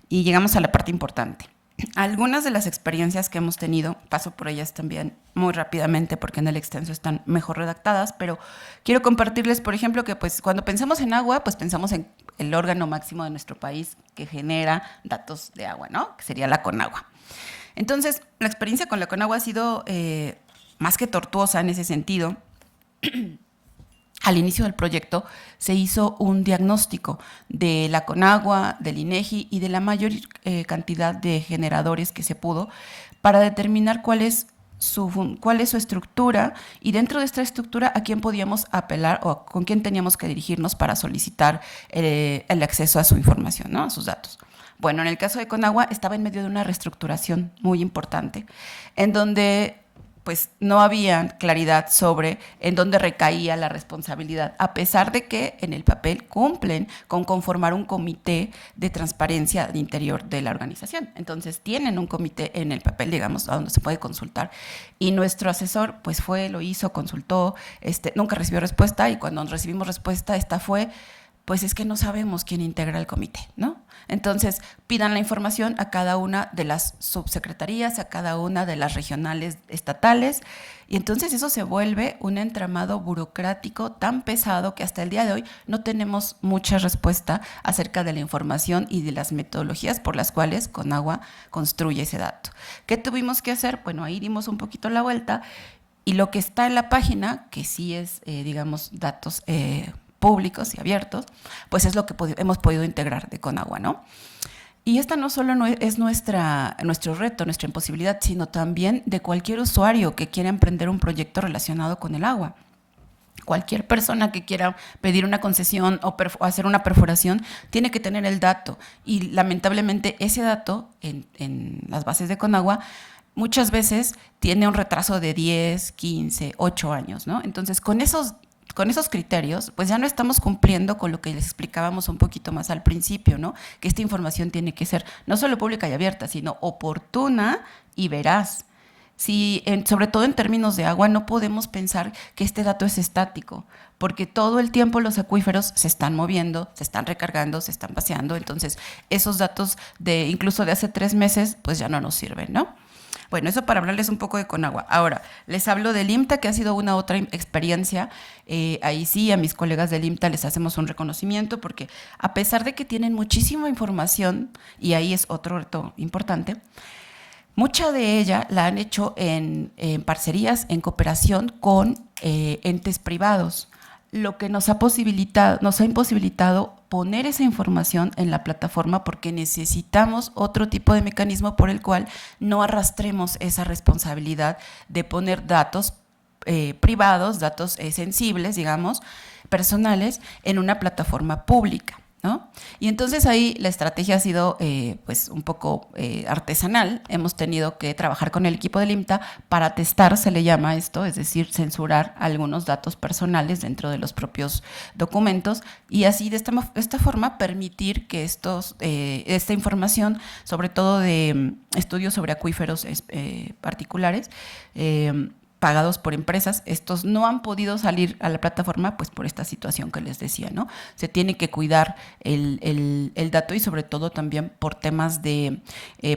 y llegamos a la parte importante. Algunas de las experiencias que hemos tenido, paso por ellas también muy rápidamente porque en el extenso están mejor redactadas, pero quiero compartirles, por ejemplo, que pues cuando pensamos en agua, pues pensamos en el órgano máximo de nuestro país que genera datos de agua, ¿no? Que sería la Conagua. Entonces, la experiencia con la Conagua ha sido más que tortuosa en ese sentido. Al inicio del proyecto se hizo un diagnóstico de la Conagua, del INEGI y de la mayor cantidad de generadores que se pudo para determinar cuál es su estructura y dentro de esta estructura a quién podíamos apelar o con quién teníamos que dirigirnos para solicitar el acceso a su información, ¿no? A sus datos. Bueno, en el caso de Conagua estaba en medio de una reestructuración muy importante en donde pues no había claridad sobre en dónde recaía la responsabilidad, a pesar de que en el papel cumplen con conformar un comité de transparencia de interior de la organización. Entonces tienen un comité en el papel, digamos, a donde se puede consultar. Y nuestro asesor pues lo hizo, consultó, nunca recibió respuesta y cuando recibimos respuesta, esta fue, pues es que no sabemos quién integra el comité, ¿no? Entonces, pidan la información a cada una de las subsecretarías, a cada una de las regionales estatales, y entonces eso se vuelve un entramado burocrático tan pesado que hasta el día de hoy no tenemos mucha respuesta acerca de la información y de las metodologías por las cuales Conagua construye ese dato. ¿Qué tuvimos que hacer? Bueno, ahí dimos un poquito la vuelta, y lo que está en la página, que sí es, digamos, datos públicos y abiertos, pues es lo que hemos podido integrar de Conagua, ¿no? Y esta no solo es nuestro reto, nuestra imposibilidad, sino también de cualquier usuario que quiera emprender un proyecto relacionado con el agua. Cualquier persona que quiera pedir una concesión o hacer una perforación tiene que tener el dato y lamentablemente ese dato en las bases de Conagua muchas veces tiene un retraso de 10, 15, 8 años, ¿no? Entonces, con esos criterios, pues ya no estamos cumpliendo con lo que les explicábamos un poquito más al principio, ¿no? Que esta información tiene que ser no solo pública y abierta, sino oportuna y veraz. Sobre todo en términos de agua, no podemos pensar que este dato es estático, porque todo el tiempo los acuíferos se están moviendo, se están recargando, se están vaciando, entonces esos datos incluso de hace 3 meses, pues ya no nos sirven, ¿no? Bueno, eso para hablarles un poco de Conagua. Ahora, les hablo del IMTA, que ha sido una otra experiencia. Ahí sí, a mis colegas del IMTA les hacemos un reconocimiento porque a pesar de que tienen muchísima información, y ahí es otro reto importante, mucha de ella la han hecho en parcerías, en cooperación con entes privados, lo que nos ha imposibilitado poner esa información en la plataforma porque necesitamos otro tipo de mecanismo por el cual no arrastremos esa responsabilidad de poner datos privados, datos sensibles, digamos, personales, en una plataforma pública, ¿no? Y entonces ahí la estrategia ha sido pues un poco artesanal. Hemos tenido que trabajar con el equipo del IMTA para testar, se le llama esto, es decir, censurar algunos datos personales dentro de los propios documentos y así de esta forma permitir que esta información, sobre todo de estudios sobre acuíferos particulares, pagados por empresas. Estos no han podido salir a la plataforma pues por esta situación que les decía, ¿no? Se tiene que cuidar el dato y sobre todo también por temas de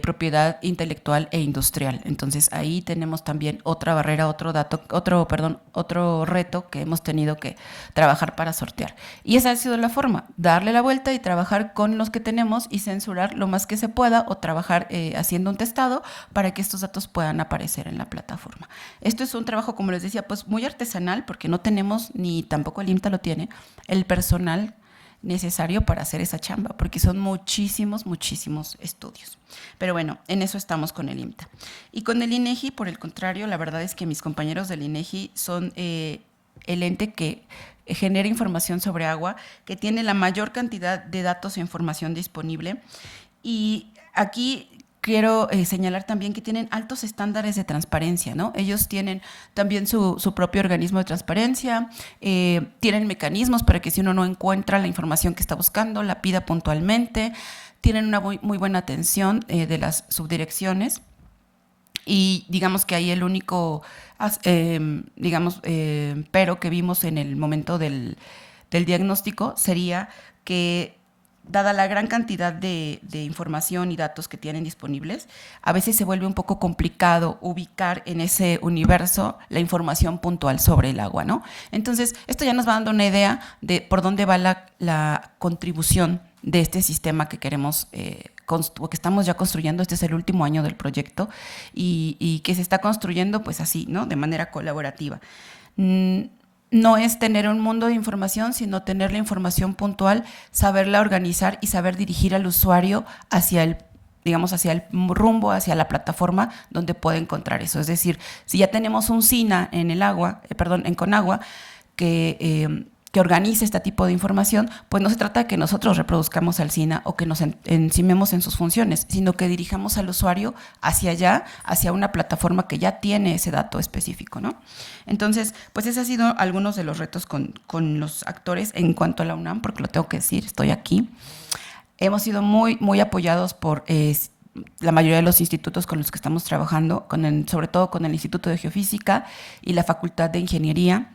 propiedad intelectual e industrial. Entonces ahí tenemos también otra barrera, otro reto que hemos tenido que trabajar para sortear. Y esa ha sido la forma, darle la vuelta y trabajar con los que tenemos y censurar lo más que se pueda o trabajar haciendo un testado para que estos datos puedan aparecer en la plataforma. Esto es un trabajo, como les decía, pues muy artesanal porque no tenemos, ni tampoco el IMTA lo tiene, el personal necesario para hacer esa chamba, porque son muchísimos estudios. Pero bueno, en eso estamos con el IMTA. Y con el INEGI, por el contrario, la verdad es que mis compañeros del INEGI son el ente que genera información sobre agua, que tiene la mayor cantidad de datos e información disponible. Y aquí quiero señalar también que tienen altos estándares de transparencia, ¿no? Ellos tienen también su propio organismo de transparencia, tienen mecanismos para que si uno no encuentra la información que está buscando, la pida puntualmente, tienen una muy buena atención de las subdirecciones. Y digamos que ahí el único, pero que vimos en el momento del diagnóstico sería que, dada la gran cantidad de información y datos que tienen disponibles, a veces se vuelve un poco complicado ubicar en ese universo la información puntual sobre el agua, ¿no? Entonces, esto ya nos va dando una idea de por dónde va la contribución de este sistema que queremos que estamos ya construyendo. Este es el último año del proyecto y que se está construyendo pues así, ¿no? De manera colaborativa. No es tener un mundo de información, sino tener la información puntual, saberla organizar y saber dirigir al usuario hacia el rumbo, hacia la plataforma donde puede encontrar eso. Es decir, si ya tenemos un SINA en en Conagua, que organice este tipo de información, pues no se trata de que nosotros reproduzcamos al SINA o que nos encimemos en sus funciones, sino que dirijamos al usuario hacia allá, hacia una plataforma que ya tiene ese dato específico, ¿no? Entonces, pues ese ha sido algunos de los retos con los actores en cuanto a la UNAM, porque lo tengo que decir, estoy aquí. Hemos sido muy apoyados por la mayoría de los institutos con los que estamos trabajando, sobre todo con el Instituto de Geofísica y la Facultad de Ingeniería,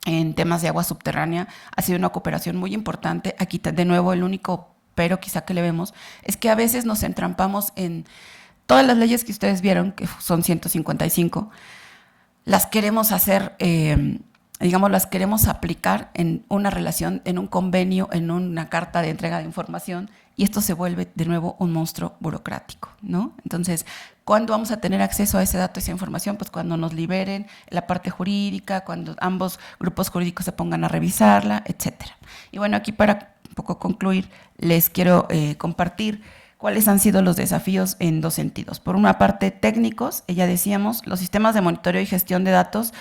en temas de agua subterránea. Ha sido una cooperación muy importante. Aquí, de nuevo, el único pero quizá que le vemos es que a veces nos entrampamos en todas las leyes que ustedes vieron, que son 155, las queremos hacer, las queremos aplicar en una relación, en un convenio, en una carta de entrega de información, y esto se vuelve de nuevo un monstruo burocrático, ¿no? Entonces, ¿cuándo vamos a tener acceso a ese dato, a esa información? Pues cuando nos liberen la parte jurídica, cuando ambos grupos jurídicos se pongan a revisarla, etcétera. Y bueno, aquí para un poco concluir, les quiero compartir cuáles han sido los desafíos en dos sentidos. Por una parte, técnicos, ya decíamos, los sistemas de monitoreo y gestión de datos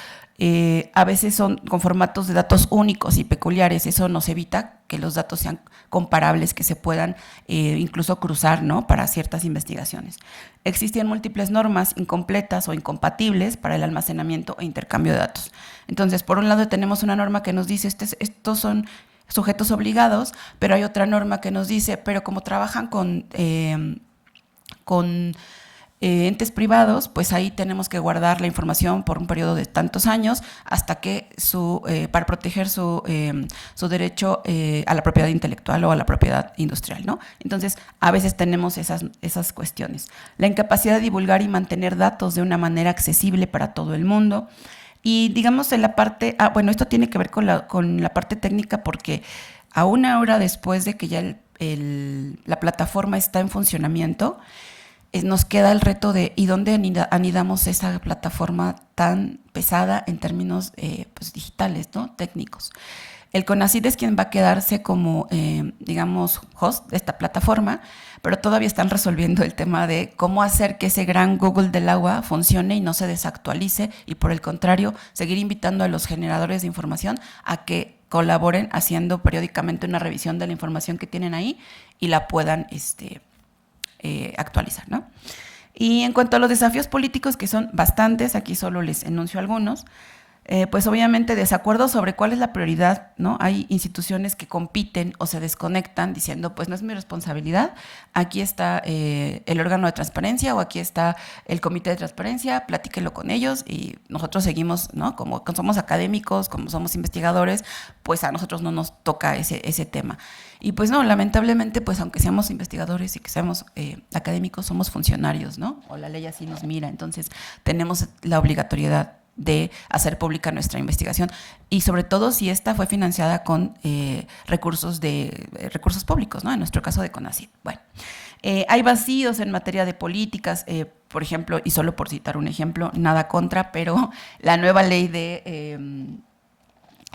a veces son con formatos de datos únicos y peculiares. Eso nos evita que los datos sean comparables, que se puedan incluso cruzar, ¿no?, para ciertas investigaciones. Existen múltiples normas incompletas o incompatibles para el almacenamiento e intercambio de datos. Entonces, por un lado tenemos una norma que nos dice estos son sujetos obligados, pero hay otra norma que nos dice, pero como trabajan con entes privados, pues ahí tenemos que guardar la información por un periodo de tantos años hasta que para proteger su derecho a la propiedad intelectual o a la propiedad industrial, ¿no? Entonces, a veces tenemos esas cuestiones. La incapacidad de divulgar y mantener datos de una manera accesible para todo el mundo. Y digamos en la parte, esto tiene que ver con la parte técnica, porque a una hora después de que ya la plataforma está en funcionamiento, nos queda el reto de ¿y dónde anidamos esa plataforma tan pesada en términos digitales, ¿no?, técnicos? El CONACYT es quien va a quedarse como, host de esta plataforma, pero todavía están resolviendo el tema de cómo hacer que ese gran Google del agua funcione y no se desactualice, y por el contrario, seguir invitando a los generadores de información a que colaboren haciendo periódicamente una revisión de la información que tienen ahí y la puedan actualizar, ¿no? Y en cuanto a los desafíos políticos, que son bastantes, aquí solo les enuncio algunos. pues obviamente desacuerdo sobre cuál es la prioridad, ¿no? Hay instituciones que compiten o se desconectan diciendo, pues no es mi responsabilidad, aquí está el órgano de transparencia o aquí está el comité de transparencia, platíquenlo con ellos y nosotros seguimos, ¿no? Como somos académicos, como somos investigadores, pues a nosotros no nos toca ese tema. Y pues no, lamentablemente, pues aunque seamos investigadores y que seamos académicos, somos funcionarios, ¿no? O la ley así nos mira, entonces tenemos la obligatoriedad de hacer pública nuestra investigación y sobre todo si esta fue financiada con recursos públicos, ¿no? En nuestro caso de CONACYT. Bueno, hay vacíos en materia de políticas, por ejemplo, y solo por citar un ejemplo, nada contra, pero la nueva ley de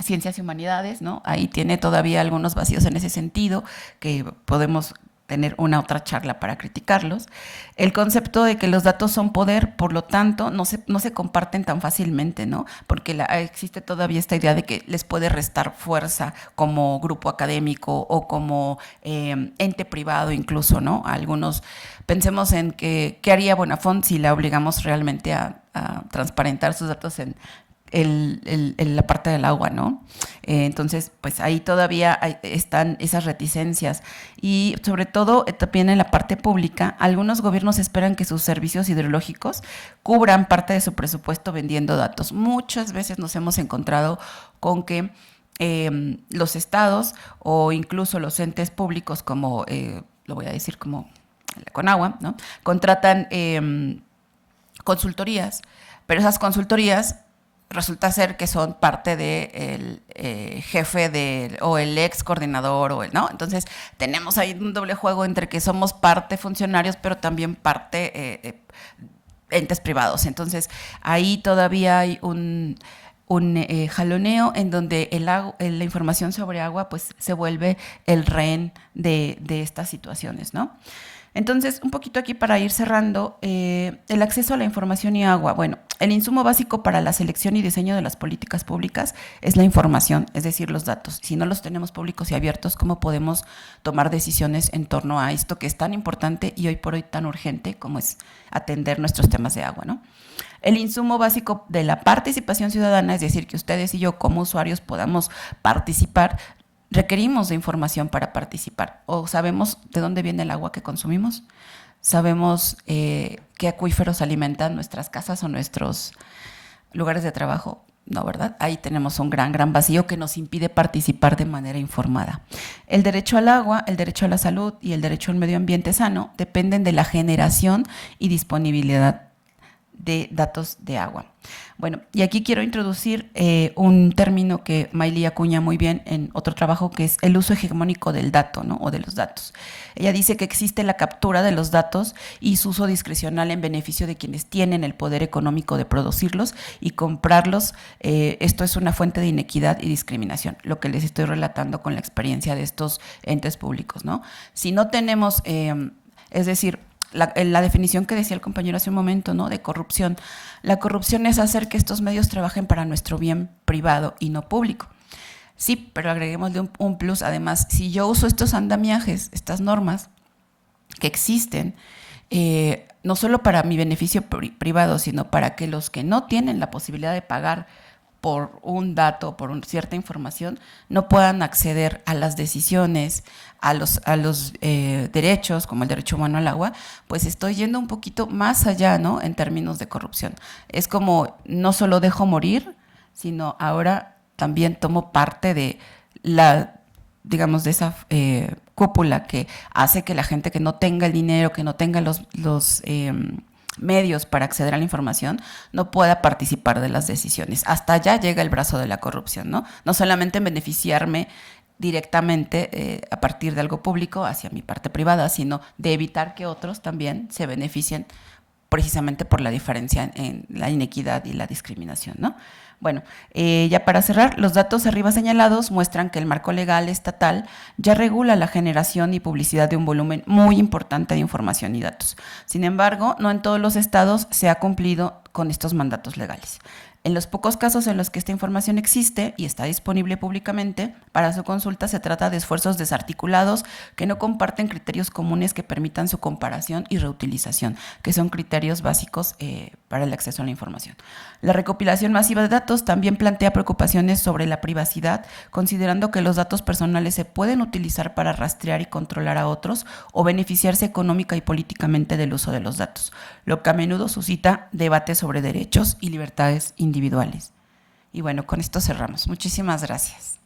Ciencias y Humanidades, ¿no? Ahí tiene todavía algunos vacíos en ese sentido que podemos tener una otra charla para criticarlos. El concepto de que los datos son poder, por lo tanto, no se comparten tan fácilmente, ¿no? Porque existe todavía esta idea de que les puede restar fuerza como grupo académico o como ente privado incluso, ¿no? Algunos, pensemos en qué haría Bonafont si la obligamos realmente a transparentar sus datos en la parte del agua, ¿no? Entonces, pues ahí todavía están esas reticencias y sobre todo también en la parte pública, algunos gobiernos esperan que sus servicios hidrológicos cubran parte de su presupuesto vendiendo datos. Muchas veces nos hemos encontrado con que los estados o incluso los entes públicos como, lo voy a decir como la Conagua, ¿no? Contratan consultorías, pero esas consultorías resulta ser que son parte del jefe o el ex coordinador ¿no? Entonces tenemos ahí un doble juego entre que somos parte funcionarios, pero también parte entes privados. Entonces ahí todavía hay un jaloneo en donde la información sobre agua pues se vuelve el rehén de estas situaciones, ¿no? Entonces, un poquito aquí para ir cerrando, el acceso a la información y agua. Bueno, el insumo básico para la selección y diseño de las políticas públicas es la información, es decir, los datos. Si no los tenemos públicos y abiertos, ¿cómo podemos tomar decisiones en torno a esto que es tan importante y hoy por hoy tan urgente como es atender nuestros temas de agua, ¿no? El insumo básico de la participación ciudadana, es decir, que ustedes y yo como usuarios podamos participar. Requerimos de información para participar. O sabemos de dónde viene el agua que consumimos, sabemos qué acuíferos alimentan nuestras casas o nuestros lugares de trabajo. No, ¿verdad? Ahí tenemos un gran vacío que nos impide participar de manera informada. El derecho al agua, el derecho a la salud y el derecho al medio ambiente sano dependen de la generación y disponibilidad de datos de agua. Bueno, y aquí quiero introducir un término que Mayli acuña muy bien en otro trabajo, que es el uso hegemónico del dato, ¿no? O de los datos. Ella dice que existe la captura de los datos y su uso discrecional en beneficio de quienes tienen el poder económico de producirlos y comprarlos. Esto es una fuente de inequidad y discriminación, lo que les estoy relatando con la experiencia de estos entes públicos, ¿no? Si no tenemos, es decir, la definición que decía el compañero hace un momento, ¿no? De corrupción. La corrupción es hacer que estos medios trabajen para nuestro bien privado y no público. Sí, pero agreguémosle un plus. Además, si yo uso estos andamiajes, estas normas que existen, no solo para mi beneficio privado, sino para que los que no tienen la posibilidad de pagar por un dato, por cierta información, no puedan acceder a las decisiones, a los derechos, como el derecho humano al agua, pues estoy yendo un poquito más allá, ¿no? En términos de corrupción. Es como no solo dejo morir, sino ahora también tomo parte de digamos, de esa cúpula que hace que la gente que no tenga el dinero, que no tenga los medios para acceder a la información, no pueda participar de las decisiones. Hasta allá llega el brazo de la corrupción, ¿no? No solamente en beneficiarme directamente a partir de algo público hacia mi parte privada, sino de evitar que otros también se beneficien precisamente por la diferencia en la inequidad y la discriminación, ¿no? Bueno, ya para cerrar, los datos arriba señalados muestran que el marco legal estatal ya regula la generación y publicidad de un volumen muy importante de información y datos. Sin embargo, no en todos los estados se ha cumplido con estos mandatos legales. En los pocos casos en los que esta información existe y está disponible públicamente, para su consulta se trata de esfuerzos desarticulados que no comparten criterios comunes que permitan su comparación y reutilización, que son criterios básicos para el acceso a la información. La recopilación masiva de datos también plantea preocupaciones sobre la privacidad, considerando que los datos personales se pueden utilizar para rastrear y controlar a otros o beneficiarse económica y políticamente del uso de los datos, lo que a menudo suscita debates sobre derechos y libertades individuales. Y bueno, con esto cerramos. Muchísimas gracias.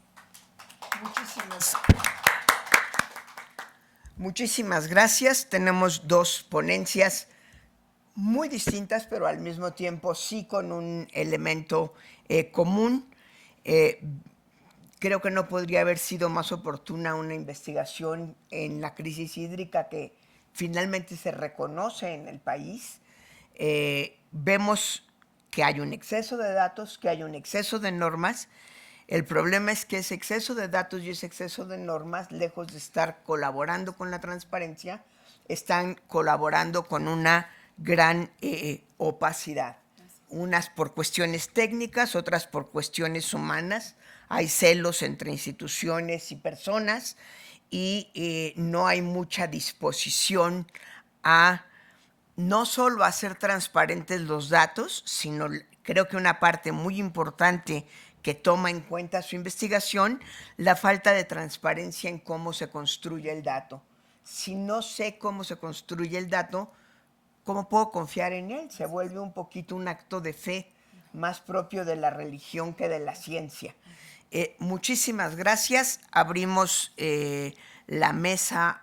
Muchísimas gracias. Tenemos dos ponencias muy distintas, pero al mismo tiempo sí con un elemento común. Creo que no podría haber sido más oportuna una investigación en la crisis hídrica que finalmente se reconoce en el país. Vemos que hay un exceso de datos, que hay un exceso de normas. El problema es que ese exceso de datos y ese exceso de normas, lejos de estar colaborando con la transparencia, están colaborando con una gran opacidad. Unas por cuestiones técnicas, otras por cuestiones humanas. Hay celos entre instituciones y personas y no hay mucha disposición a no solo hacer transparentes los datos, sino creo que una parte muy importante que toma en cuenta su investigación, la falta de transparencia en cómo se construye el dato. Si no sé cómo se construye el dato, ¿cómo puedo confiar en él? Se vuelve un poquito un acto de fe más propio de la religión que de la ciencia. Muchísimas gracias. Abrimos la mesa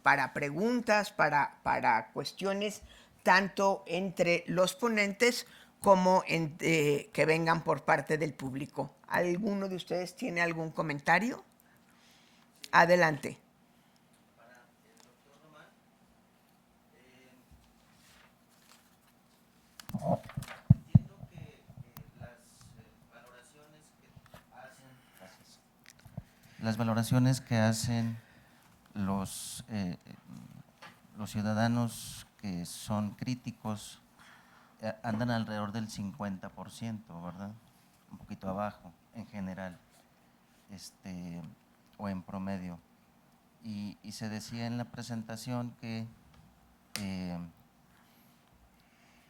para preguntas, para cuestiones, tanto entre los ponentes como que vengan por parte del público. ¿Alguno de ustedes tiene algún comentario? Adelante. Entiendo que las valoraciones que hacen los ciudadanos que son críticos andan alrededor del 50%, ¿verdad? Un poquito abajo en general, o en promedio. Y se decía en la presentación que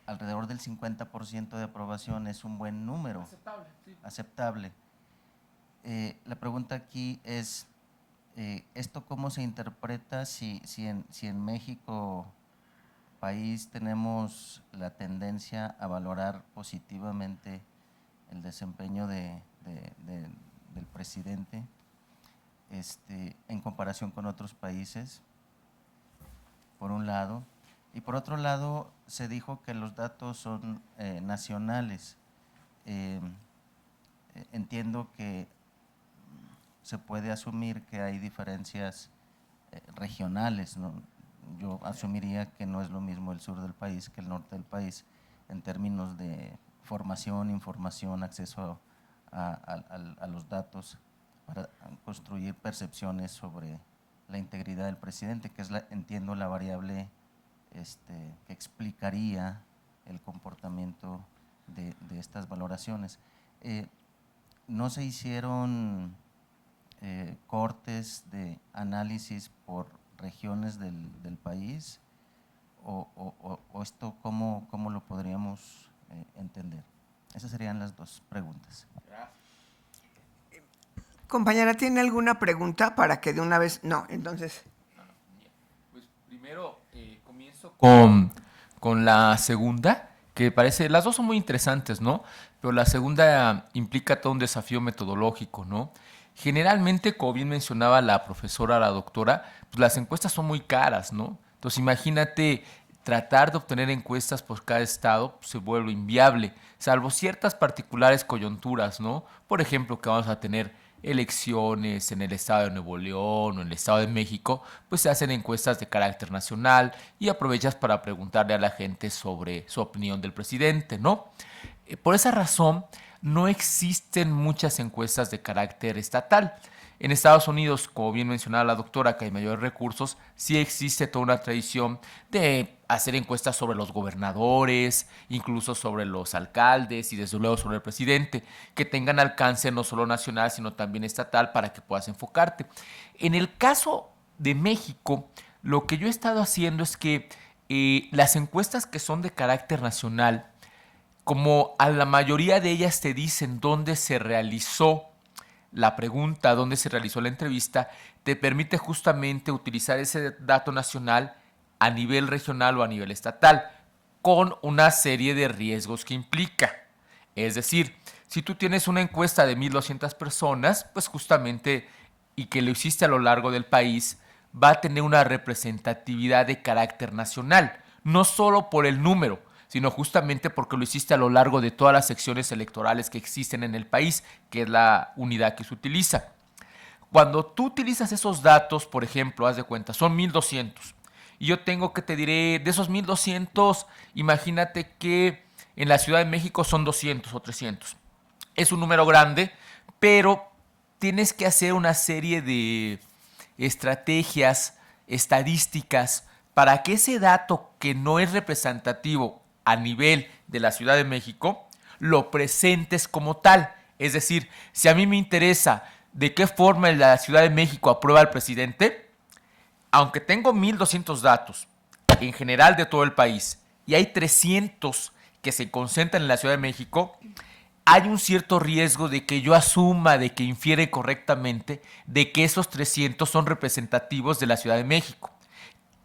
alrededor del 50% de aprobación es un buen número. Aceptable, sí. Aceptable. La pregunta aquí es, ¿esto cómo se interpreta si en México, país, tenemos la tendencia a valorar positivamente el desempeño del presidente en comparación con otros países, por un lado? Y por otro lado, se dijo que los datos son nacionales. Entiendo que se puede asumir que hay diferencias regionales, ¿no? Yo asumiría que no es lo mismo el sur del país que el norte del país en términos de formación, información, acceso a los datos para construir percepciones sobre la integridad del presidente, que es, entiendo, la variable que explicaría el comportamiento de estas valoraciones. ¿No se hicieron cortes de análisis por regiones del país? ¿O esto cómo lo podríamos entender? Esas serían las dos preguntas. Compañera, ¿tiene alguna pregunta para que de una vez? No, entonces… Pues primero comienzo con la segunda, que parece, las dos son muy interesantes, ¿no? Pero la segunda implica todo un desafío metodológico, ¿no? Generalmente, como bien mencionaba la profesora, la doctora, pues las encuestas son muy caras, ¿no? Entonces imagínate tratar de obtener encuestas por cada estado, pues, se vuelve inviable, salvo ciertas particulares coyunturas, ¿no? Por ejemplo, que vamos a tener elecciones en el estado de Nuevo León o en el estado de México, pues se hacen encuestas de carácter nacional y aprovechas para preguntarle a la gente sobre su opinión del presidente, ¿no? Por esa razón, no existen muchas encuestas de carácter estatal. En Estados Unidos, como bien mencionaba la doctora, que hay mayores recursos, sí existe toda una tradición de hacer encuestas sobre los gobernadores, incluso sobre los alcaldes y desde luego sobre el presidente, que tengan alcance no solo nacional, sino también estatal para que puedas enfocarte. En el caso de México, lo que yo he estado haciendo es que las encuestas que son de carácter nacional como a la mayoría de ellas te dicen dónde se realizó la pregunta, dónde se realizó la entrevista, te permite justamente utilizar ese dato nacional a nivel regional o a nivel estatal, con una serie de riesgos que implica. Es decir, si tú tienes una encuesta de 1,200 personas, pues justamente, y que lo hiciste a lo largo del país, va a tener una representatividad de carácter nacional, no solo por el número, sino justamente porque lo hiciste a lo largo de todas las secciones electorales que existen en el país, que es la unidad que se utiliza. Cuando tú utilizas esos datos, por ejemplo, haz de cuenta, son 1,200. Y yo tengo que te diré, de esos 1,200, imagínate que en la Ciudad de México son 200 o 300. Es un número grande, pero tienes que hacer una serie de estrategias, estadísticas, para que ese dato que no es representativo a nivel de la Ciudad de México, lo presentes como tal. Es decir, si a mí me interesa de qué forma la Ciudad de México aprueba al presidente, aunque tengo 1,200 datos en general de todo el país y hay 300 que se concentran en la Ciudad de México, hay un cierto riesgo de que yo asuma, de que infiere correctamente, de que esos 300 son representativos de la Ciudad de México.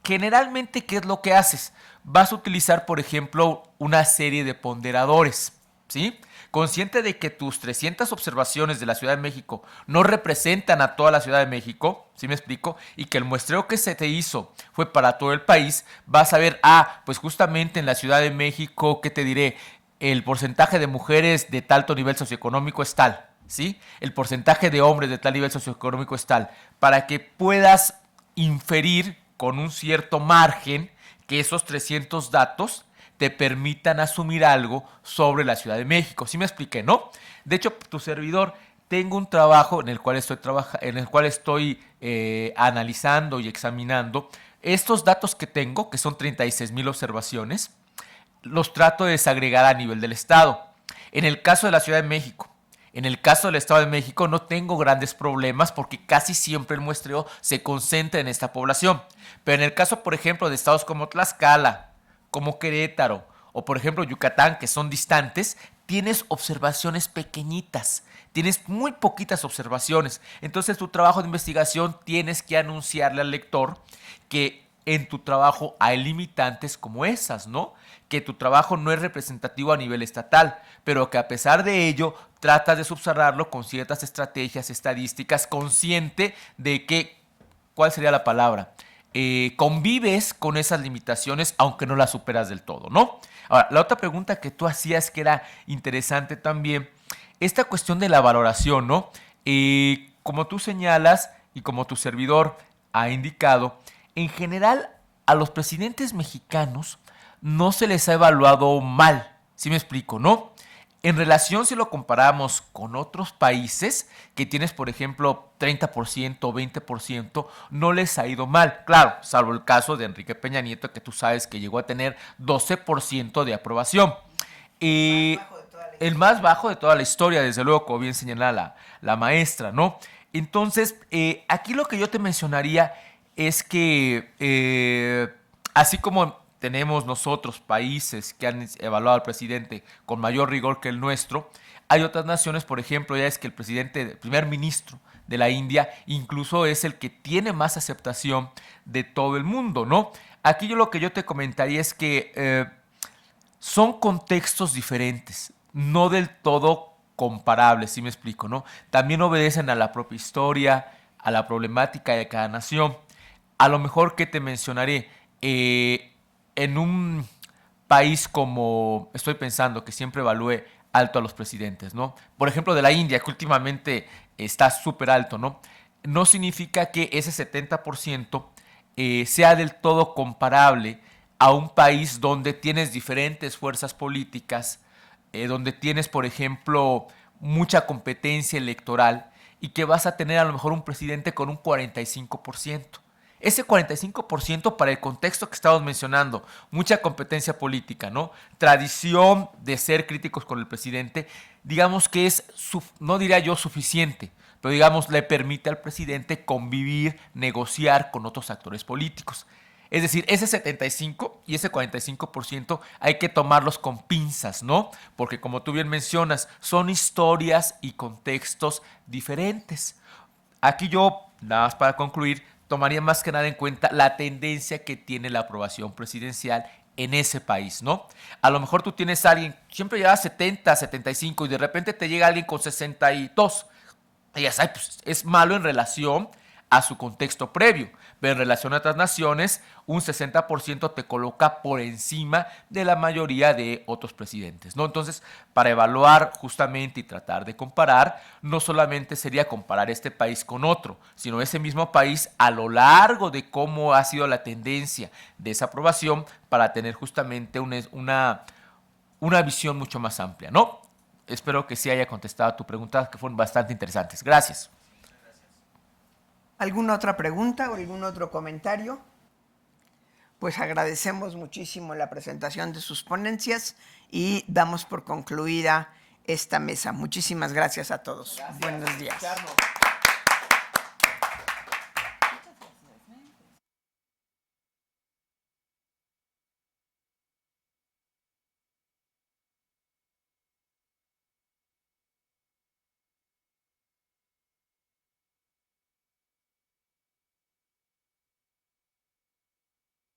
Generalmente, ¿qué es lo que haces? Vas a utilizar, por ejemplo, una serie de ponderadores, ¿sí? Consciente de que tus 300 observaciones de la Ciudad de México no representan a toda la Ciudad de México, ¿sí me explico? Y que el muestreo que se te hizo fue para todo el país, vas a ver, pues justamente en la Ciudad de México, ¿qué te diré? El porcentaje de mujeres de tal nivel socioeconómico es tal, ¿sí? El porcentaje de hombres de tal nivel socioeconómico es tal, para que puedas inferir con un cierto margen que esos 300 datos te permitan asumir algo sobre la Ciudad de México. ¿Sí me expliqué, no? De hecho, tu servidor, tengo un trabajo en el cual estoy analizando y examinando estos datos que tengo, que son 36,000 observaciones, los trato de desagregar a nivel del Estado. En el caso de la Ciudad de México, en el caso del Estado de México no tengo grandes problemas porque casi siempre el muestreo se concentra en esta población. Pero en el caso, por ejemplo, de estados como Tlaxcala, como Querétaro o, por ejemplo, Yucatán, que son distantes, tienes observaciones pequeñitas, tienes muy poquitas observaciones. Entonces, tu trabajo de investigación tienes que anunciarle al lector que en tu trabajo hay limitantes como esas, ¿no? Que tu trabajo no es representativo a nivel estatal, pero que a pesar de ello tratas de subsanarlo con ciertas estrategias estadísticas, consciente de que, ¿cuál sería la palabra? Convives con esas limitaciones, aunque no las superas del todo, ¿no? Ahora, la otra pregunta que tú hacías, que era interesante también, esta cuestión de la valoración, ¿no? Como tú señalas y como tu servidor ha indicado, en general a los presidentes mexicanos no se les ha evaluado mal, ¿sí me explico, no? En relación, si lo comparamos con otros países que tienes, por ejemplo, 30% o 20%, no les ha ido mal. Claro, salvo el caso de Enrique Peña Nieto, que tú sabes que llegó a tener 12% de aprobación. El más bajo de toda la historia, desde luego, como bien señala la maestra, ¿no? Entonces, aquí lo que yo te mencionaría es que, así como tenemos nosotros países que han evaluado al presidente con mayor rigor que el nuestro, hay otras naciones, por ejemplo, ya es que el primer ministro de la India incluso es el que tiene más aceptación de todo el mundo, ¿no? Aquí lo que yo te comentaría es que son contextos diferentes, no del todo comparables, ¿sí me explico, no? También obedecen a la propia historia, a la problemática de cada nación. A lo mejor que te mencionaré, en un país como, estoy pensando, que siempre evalúe alto a los presidentes, ¿no? Por ejemplo, de la India, que últimamente está súper alto, ¿no? No significa que ese 70% sea del todo comparable a un país donde tienes diferentes fuerzas políticas, donde tienes, por ejemplo, mucha competencia electoral y que vas a tener a lo mejor un presidente con un 45%. Ese 45% para el contexto que estamos mencionando, mucha competencia política, ¿no? Tradición de ser críticos con el presidente, digamos que es, no diría yo suficiente, pero digamos le permite al presidente convivir, negociar con otros actores políticos. Es decir, ese 75 y ese 45% hay que tomarlos con pinzas, ¿no? Porque como tú bien mencionas, son historias y contextos diferentes. Aquí yo, nada más para concluir, tomaría más que nada en cuenta la tendencia que tiene la aprobación presidencial en ese país, ¿no? A lo mejor tú tienes a alguien, siempre llega a 70, 75 y de repente te llega alguien con 62. Y ya sabes, pues, es malo en relación a su contexto previo, pero en relación a otras naciones, un 60% te coloca por encima de la mayoría de otros presidentes, ¿no? Entonces, para evaluar justamente y tratar de comparar, no solamente sería comparar este país con otro, sino ese mismo país a lo largo de cómo ha sido la tendencia de esa aprobación para tener justamente una visión mucho más amplia, ¿no? Espero que sí haya contestado a tu pregunta, que fueron bastante interesantes. Gracias. ¿Alguna otra pregunta o algún otro comentario? Pues agradecemos muchísimo la presentación de sus ponencias y damos por concluida esta mesa. Muchísimas gracias a todos. Buenos días.